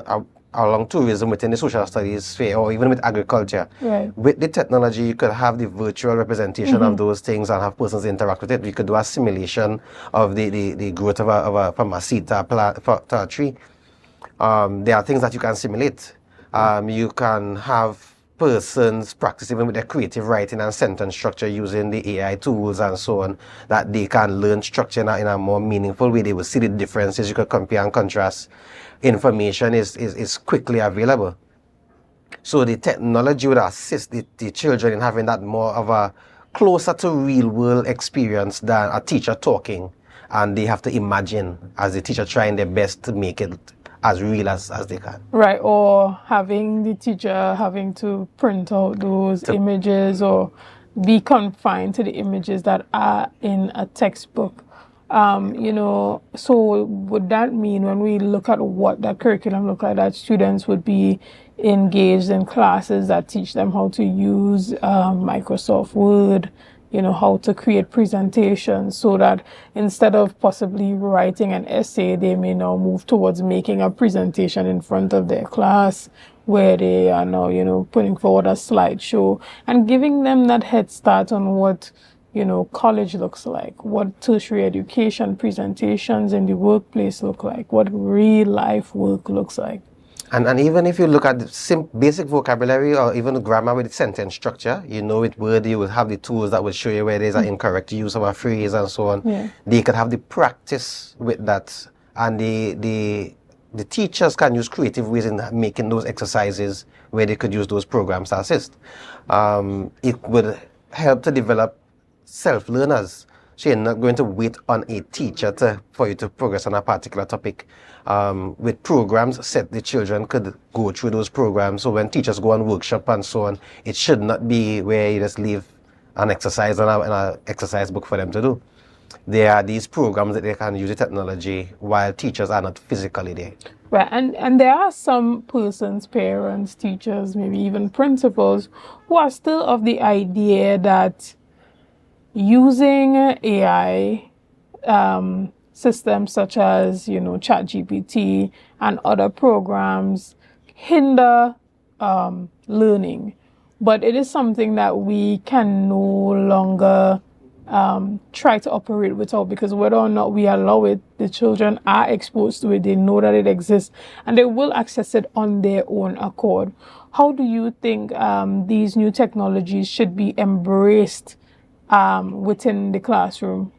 along tourism within the social studies sphere, or even with agriculture, with the technology, you could have the virtual representation of those things and have persons interact with it. We could do a simulation of the growth from a seed to a tree. There are things that you can simulate. You can have persons practice even with their creative writing and sentence structure using the AI tools and so on, that they can learn structure in a more meaningful way. They will see the differences. You could compare and contrast. Information is quickly available. So the technology would assist the children in having that more of a closer to real world experience than a teacher talking, and they have to imagine as the teacher trying their best to make it as real as they can. Right, or having the teacher having to print out those images or be confined to the images that are in a textbook. So would that mean when we look at what that curriculum look like, that students would be engaged in classes that teach them how to use Microsoft Word, how to create presentations, so that instead of possibly writing an essay, they may now move towards making a presentation in front of their class where they are now, putting forward a slideshow and giving them that head start on what college looks like, what tertiary education presentations in the workplace look like, what real life work looks like. And even if you look at the basic vocabulary or even grammar with sentence structure, with Word, you will have the tools that will show you where there's an incorrect use of a phrase and so on. Yeah. They could have the practice with that, and the teachers can use creative ways in making those exercises where they could use those programs to assist. It would help to develop self-learners. So you're not going to wait on a teacher for you to progress on a particular topic. With programs set, the children could go through those programs. So when teachers go on workshop and so on, it should not be where you just leave an exercise in an exercise book for them to do. There are these programs that they can use the technology while teachers are not physically there. Right, and there are some persons, parents, teachers, maybe even principals, who are still of the idea that using AI systems such as, ChatGPT and other programs hinder learning. But it is something that we can no longer try to operate without, because whether or not we allow it, the children are exposed to it, they know that it exists, and they will access it on their own accord. How do you think these new technologies should be embraced within the classroom?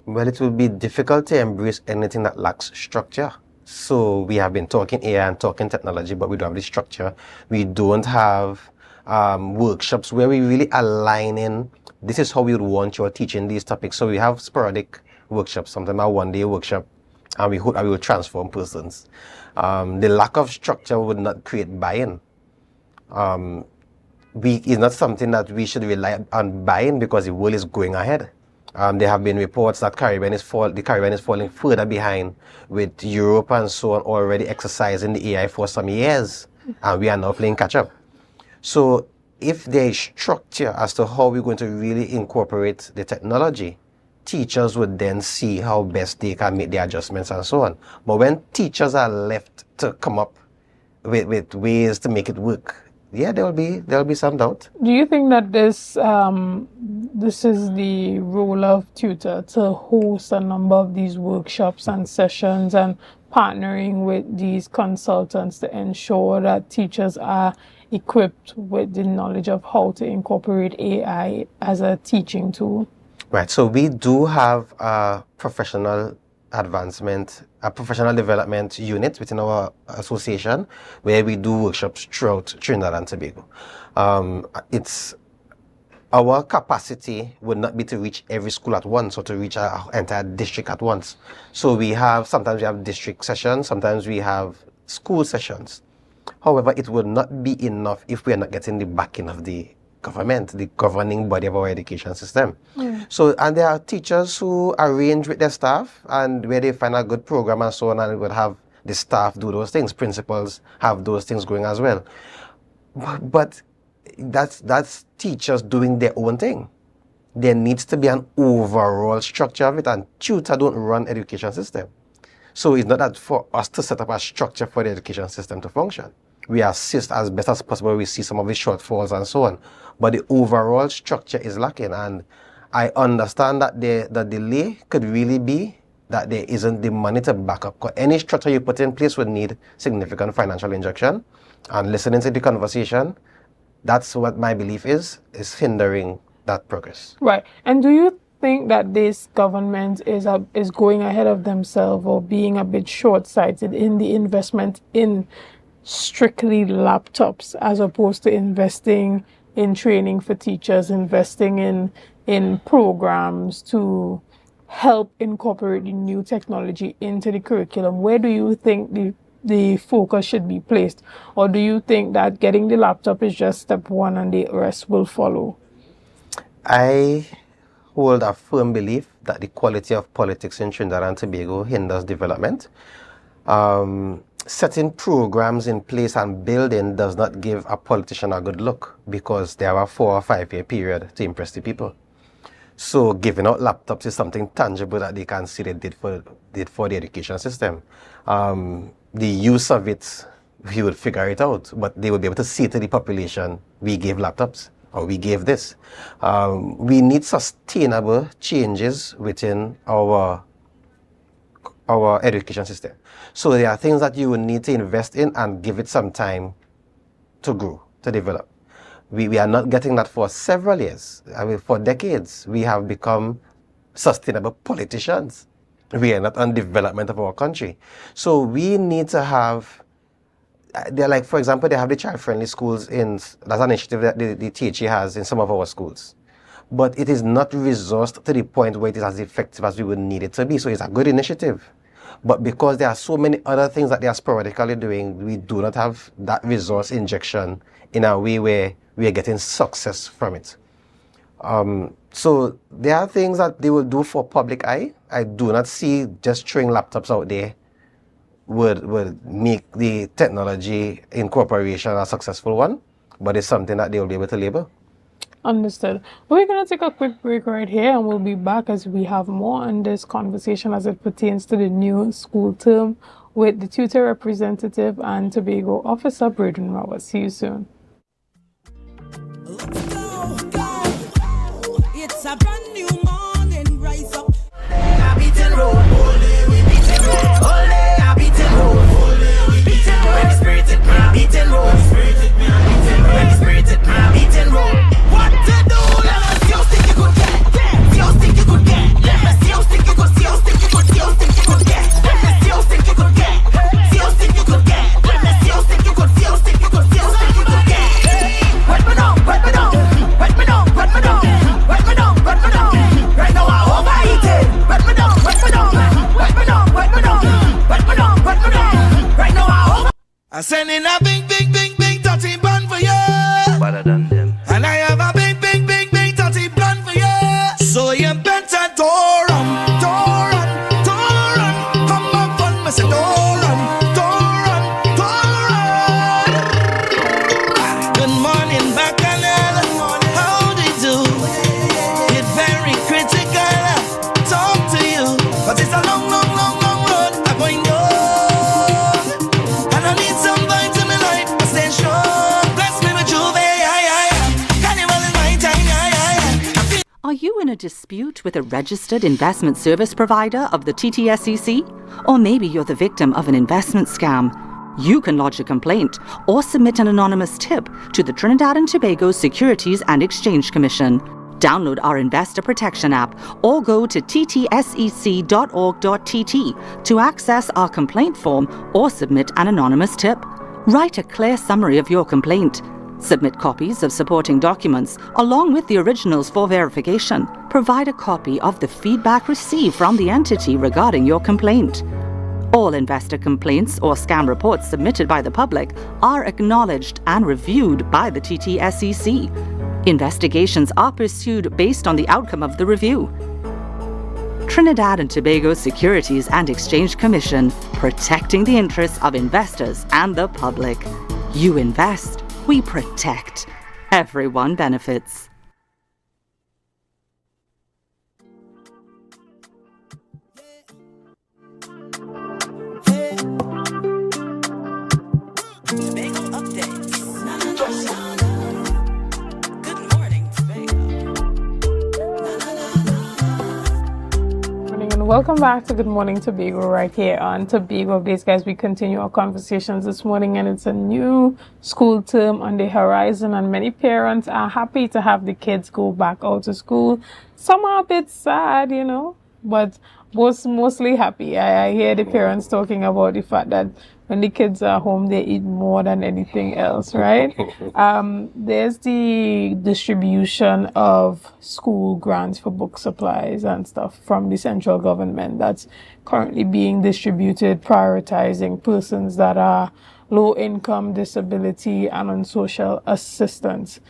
Well, it will be difficult to embrace anything that lacks structure. So we have been talking AI and talking technology, but we don't have the structure. We don't have workshops where we really align in, this is how we would want you teaching these topics. So we have sporadic workshops, sometimes a one-day workshop, and we hope that we will transform persons. The lack of structure would not create buy-in. It's not something that we should rely on buy-in, because the world is going ahead. There have been reports that the Caribbean is falling further behind, with Europe and so on already exercising the AI for some years, and we are now playing catch up. So if there is structure as to how we're going to really incorporate the technology, teachers would then see how best they can make the adjustments and so on. But when teachers are left to come up with ways to make it work, yeah, there'll be some doubt. Do you think that this is the role of tutor, to host a number of these workshops and sessions and partnering with these consultants to ensure that teachers are equipped with the knowledge of how to incorporate AI as a teaching tool? Right, so we do have a professional development unit within our association where we do workshops throughout Trinidad and Tobago. Our capacity would not be to reach every school at once or to reach our entire district at once. So sometimes we have district sessions, sometimes we have school sessions. However, it would not be enough if we are not getting the backing of the government, the governing body of our education system. So, and there are teachers who arrange with their staff, and where they find a good program and so on, and would have the staff do those things. Principals have those things going as well. But that's teachers doing their own thing. There needs to be an overall structure of it, and tutors don't run education system. So it's not that for us to set up a structure for the education system to function. We assist as best as possible. We see some of the shortfalls and so on. But the overall structure is lacking. And I understand that the delay could really be that there isn't the money to back up. Because any structure you put in place would need significant financial injection. And listening to the conversation, That's what my belief is hindering that progress. Right. And do you think that this government is going ahead of themselves or being a bit short-sighted in the investment in strictly laptops as opposed to investing in training for teachers, investing in programs to help incorporate the new technology into the curriculum? Where do you think the focus should be placed? Or do you think that getting the laptop is just step one and the rest will follow? I hold a firm belief that the quality of politics in Trinidad and Tobago hinders development. Setting programs in place and building does not give a politician a good look because they have a 4 or 5 year period to impress the people. So giving out laptops is something tangible that they can see they did for the education system. The use of it, we would figure it out, but they would be able to say to the population, we gave laptops or we gave this. We need sustainable changes within our education system. So there are things that you will need to invest in and give it some time to grow, to develop. We are not getting that for several years. I mean, for decades, we have become sustainable politicians. We are not on development of our country. So we need to have, they're like, for example, they have the child-friendly schools that's an initiative that the THE has in some of our schools. But it is not resourced to the point where it is as effective as we would need it to be. So it's a good initiative. But because there are so many other things that they are sporadically doing, we do not have that resource injection in a way where we are getting success from it. So there are things that they will do for public eye. I do not see just throwing laptops out there would make the technology incorporation a successful one, but it's something that they will be able to label. Understood. We're going to take a quick break right here and we'll be back as we have more on this conversation as it pertains to the new school term with the tutor representative and Tobago officer, Braden Roberts. See you soon. It's a brand new morning, rise up. I beat and roll, all day we beat and roll. All day I beat and roll, all day we beat and roll. When the spirit hit me, I beat and roll. When the spirit hit me, I beat and roll. What to do? Let me see how stick you could get. See how stick you could get. Let me see how stick you could. See how stick you could. See how stick you could get. Let me see how stick you could get. See how stick you could get. Let me see how stick you could. See how stick you could. See how stick you could get. Wet me down, wet me down, wet me down, wet me down, wet me down, wet me down. Right now I overeat it. Wet me down, wet me down, wet me down, wet me down, wet me down, wet me down. Right now I over. I send in a big, big, big, big dirty bun for you. Better than them. And I have a big, big, big, big dirty plan for you. So you better don't run, don't run, don't run. Come back on me, say don't run, don't run, don't run. Good morning, Bacchanal. How do you do? It's very critical. Talk to you, but it's a long, long, long, long road. I'm going down, and I need some vibes in my life. I stay strong. Bless me with Juve. Are you in a dispute with a registered investment service provider of the TTSEC? Or maybe you're the victim of an investment scam? You can lodge a complaint or submit an anonymous tip to the Trinidad and Tobago Securities and Exchange Commission. Download our Investor Protection app or go to ttsec.org.tt to access our complaint form or submit an anonymous tip. Write a clear summary of your complaint. Submit copies of supporting documents along with the originals for verification. Provide a copy of the feedback received from the entity regarding your complaint. All investor complaints or scam reports submitted by the public are acknowledged and reviewed by the TTSEC. Investigations are pursued based on the outcome of the review. Trinidad and Tobago Securities and Exchange Commission, protecting the interests of investors and the public. You invest, we protect. Everyone benefits. And welcome back to Good Morning Tobago right here on Tobago Updates, guys. We continue our conversations this morning, and it's a new school term on the horizon, and many parents are happy to have the kids go back out to school. Some are a bit sad, you know, but mostly happy. I hear the parents talking about the fact that when the kids are home, they eat more than anything else, right? There's the distribution of school grants for book supplies and stuff from the central government that's currently being distributed, prioritizing persons that are low income, disability, and on social assistance.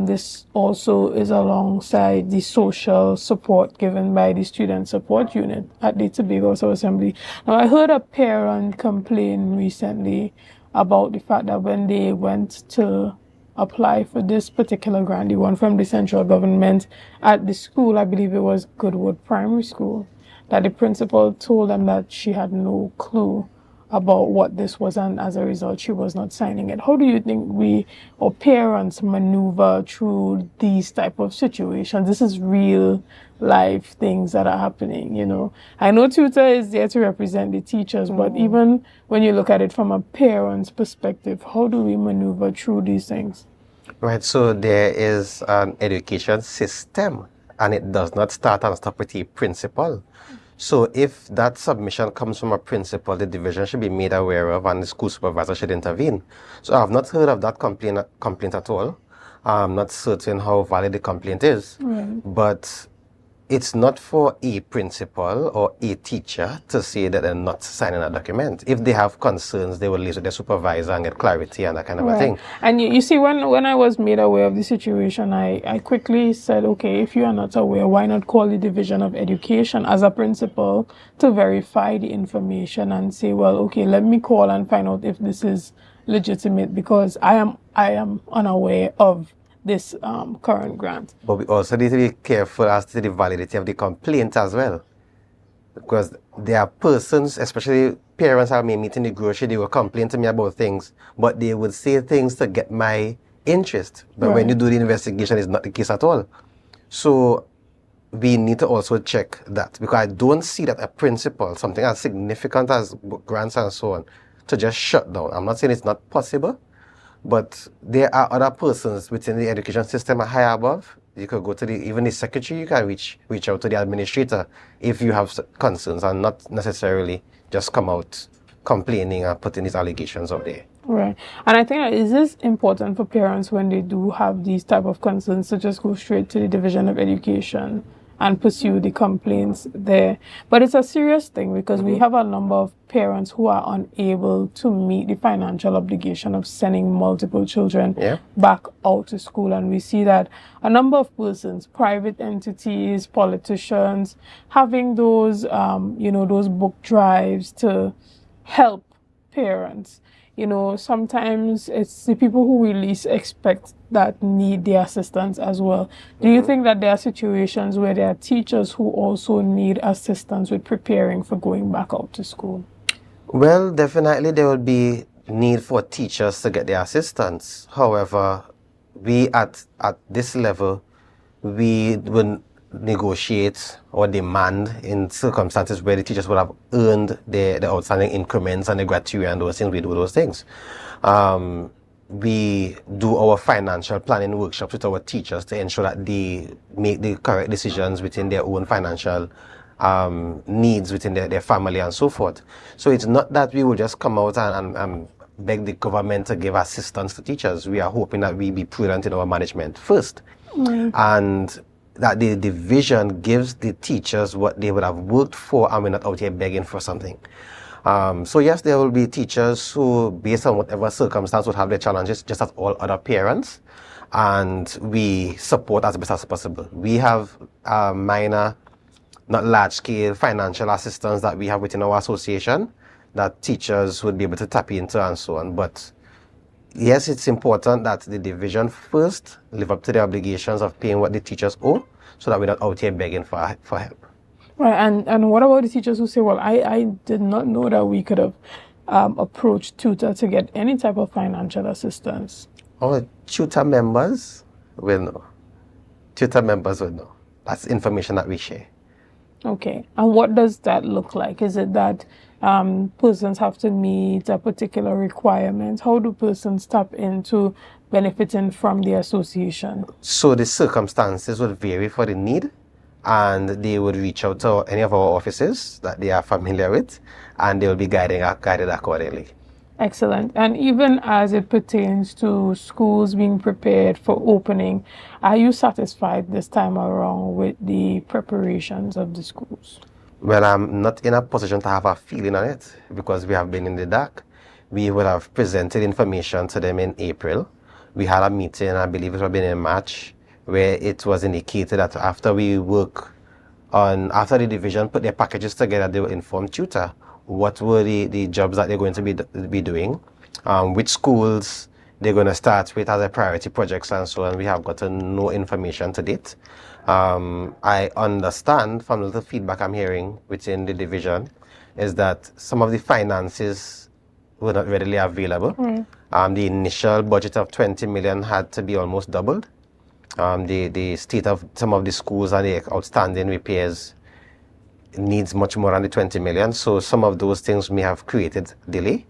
This also is alongside the social support given by the Student Support Unit at the Tobago House of Assembly. Now, I heard a parent complain recently about the fact that when they went to apply for this particular grant, the one from the central government at the school, I believe it was Goodwood Primary School, that the principal told them that she had no clue about what this was, and as a result she was not signing it. How do you think we or parents maneuver through these type of situations? This is real life things that are happening, you know. I know tutor is there to represent the teachers, but even when you look at it from a parent's perspective, how do we maneuver through these things? Right, so there is an education system, and it does not start and stop with a principal. So if that submission comes from a principal, the division should be made aware of, and the school supervisor should intervene. So I've not heard of that complaint at all. I'm not certain how valid the complaint is, but it's not for a principal or a teacher to say that they're not signing a document. If they have concerns, they will liaise with their supervisor and get clarity and that kind of a thing. And you see, when I was made aware of the situation, I quickly said, okay, if you are not aware, why not call the Division of Education as a principal to verify the information and say, well, okay, let me call and find out if this is legitimate, because I am unaware of this current grant. But we also need to be careful as to the validity of the complaint as well. Because there are persons, especially parents I may meet in the grocery, they will complain to me about things, but they would say things to get my interest. But when you do the investigation, it's not the case at all. So we need to also check that, because I don't see that a principal, something as significant as grants and so on, to just shut down. I'm not saying it's not possible, but there are other persons within the education system higher above. You could go to even the secretary, you can reach out to the administrator if you have concerns, and not necessarily just come out complaining and putting these allegations out there. Right. And I think that is this important for parents when they do have these type of concerns to just go straight to the Division of Education and pursue the complaints there. But it's a serious thing, because we have a number of parents who are unable to meet the financial obligation of sending multiple children back out to school. And we see that a number of persons, private entities, politicians, having those, those book drives to help parents. You know, sometimes it's the people who we least expect that need the assistance as well. Do you think that there are situations where there are teachers who also need assistance with preparing for going back out to school? Well, definitely there will be need for teachers to get their assistance. However, we at this level, we will negotiate or demand in circumstances where the teachers would have earned the outstanding increments and the gratuity and those things. We do those things. We do our financial planning workshops with our teachers to ensure that they make the correct decisions within their own financial needs within their family and so forth. So it's not that we will just come out and beg the government to give assistance to teachers. We are hoping that we be prudent in our management first, and that the division gives the teachers what they would have worked for, and we're not out here begging for something. So yes, there will be teachers who, based on whatever circumstance, would have their challenges just as all other parents, and we support as best as possible. We have minor, not large-scale financial assistance that we have within our association that teachers would be able to tap into and so on. But yes, it's important that the division first live up to the obligations of paying what the teachers owe, so that we're not out here begging for help. Right, and what about the teachers who say, well, I did not know that we could have approached tutor to get any type of financial assistance? Oh, tutor members will know. Tutor members will know. That's information that we share. Okay. And what does that look like? Is it that persons have to meet a particular requirement? How do persons tap into benefiting from the association? So the circumstances would vary for the need, and they would reach out to any of our offices that they are familiar with, and they will be guided accordingly. Excellent. And even as it pertains to schools being prepared for opening, are you satisfied this time around with the preparations of the schools? Well, I'm not in a position to have a feeling on it because we have been in the dark. We would have presented information to them in April. We had a meeting, I believe it would have been in March, where it was indicated that after the division put their packages together, they will inform tutor what were the jobs that they're going to be doing, which schools they're going to start with as a priority projects and so on. We have gotten no information to date. I understand from the feedback I'm hearing within the division is that some of the finances were not readily available. The initial budget of 20 million had to be almost doubled. The state of some of the schools and the outstanding repairs needs much more than the 20 million. So some of those things may have created delay.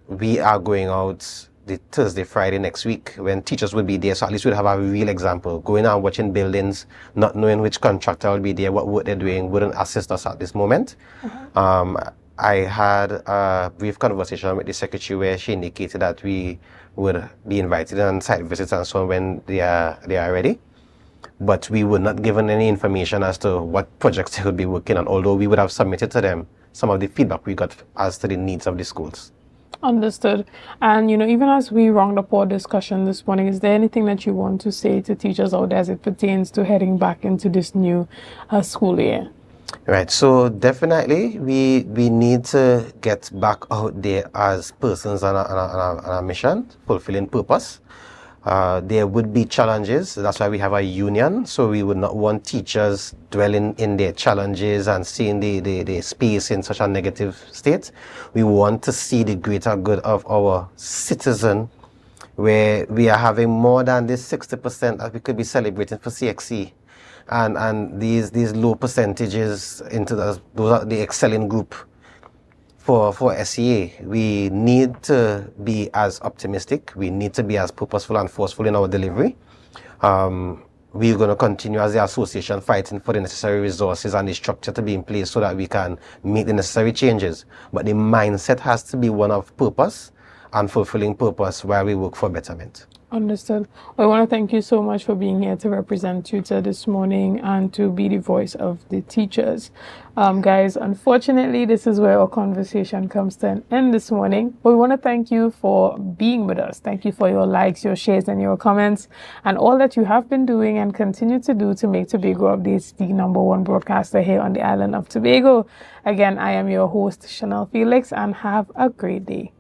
We are going out the Thursday, Friday next week when teachers will be there. So at least we'll have a real example. Going out watching buildings, not knowing which contractor will be there, what work they're doing, wouldn't assist us at this moment. I had a brief conversation with the secretary where she indicated that we would be invited on site visits and so on when they are ready. But we were not given any information as to what projects they would be working on, although we would have submitted to them some of the feedback we got as to the needs of the schools. Understood. And, even as we round up our discussion this morning, is there anything that you want to say to teachers out there as it pertains to heading back into this new school year? Right. So definitely we need to get back out there as persons on a mission, fulfilling purpose. There would be challenges. That's why we have a union. So we would not want teachers dwelling in their challenges and seeing the space in such a negative state. We want to see the greater good of our citizen, where we are having more than this 60% that we could be celebrating for CXC. And these low percentages into those are the excelling group for SEA. We need to be as optimistic. We need to be as purposeful and forceful in our delivery. We're going to continue as the association fighting for the necessary resources and the structure to be in place so that we can make the necessary changes. But the mindset has to be one of purpose and fulfilling purpose while we work for betterment. Understood. Well, I want to thank you so much for being here to represent tutor this morning and to be the voice of the teachers. Guys, unfortunately, this is where our conversation comes to an end this morning. But we want to thank you for being with us. Thank you for your likes, your shares, and your comments, and all that you have been doing and continue to do to make Tobago Updates the #1 broadcaster here on the island of Tobago. Again, I am your host, Chanel Felix, and have a great day.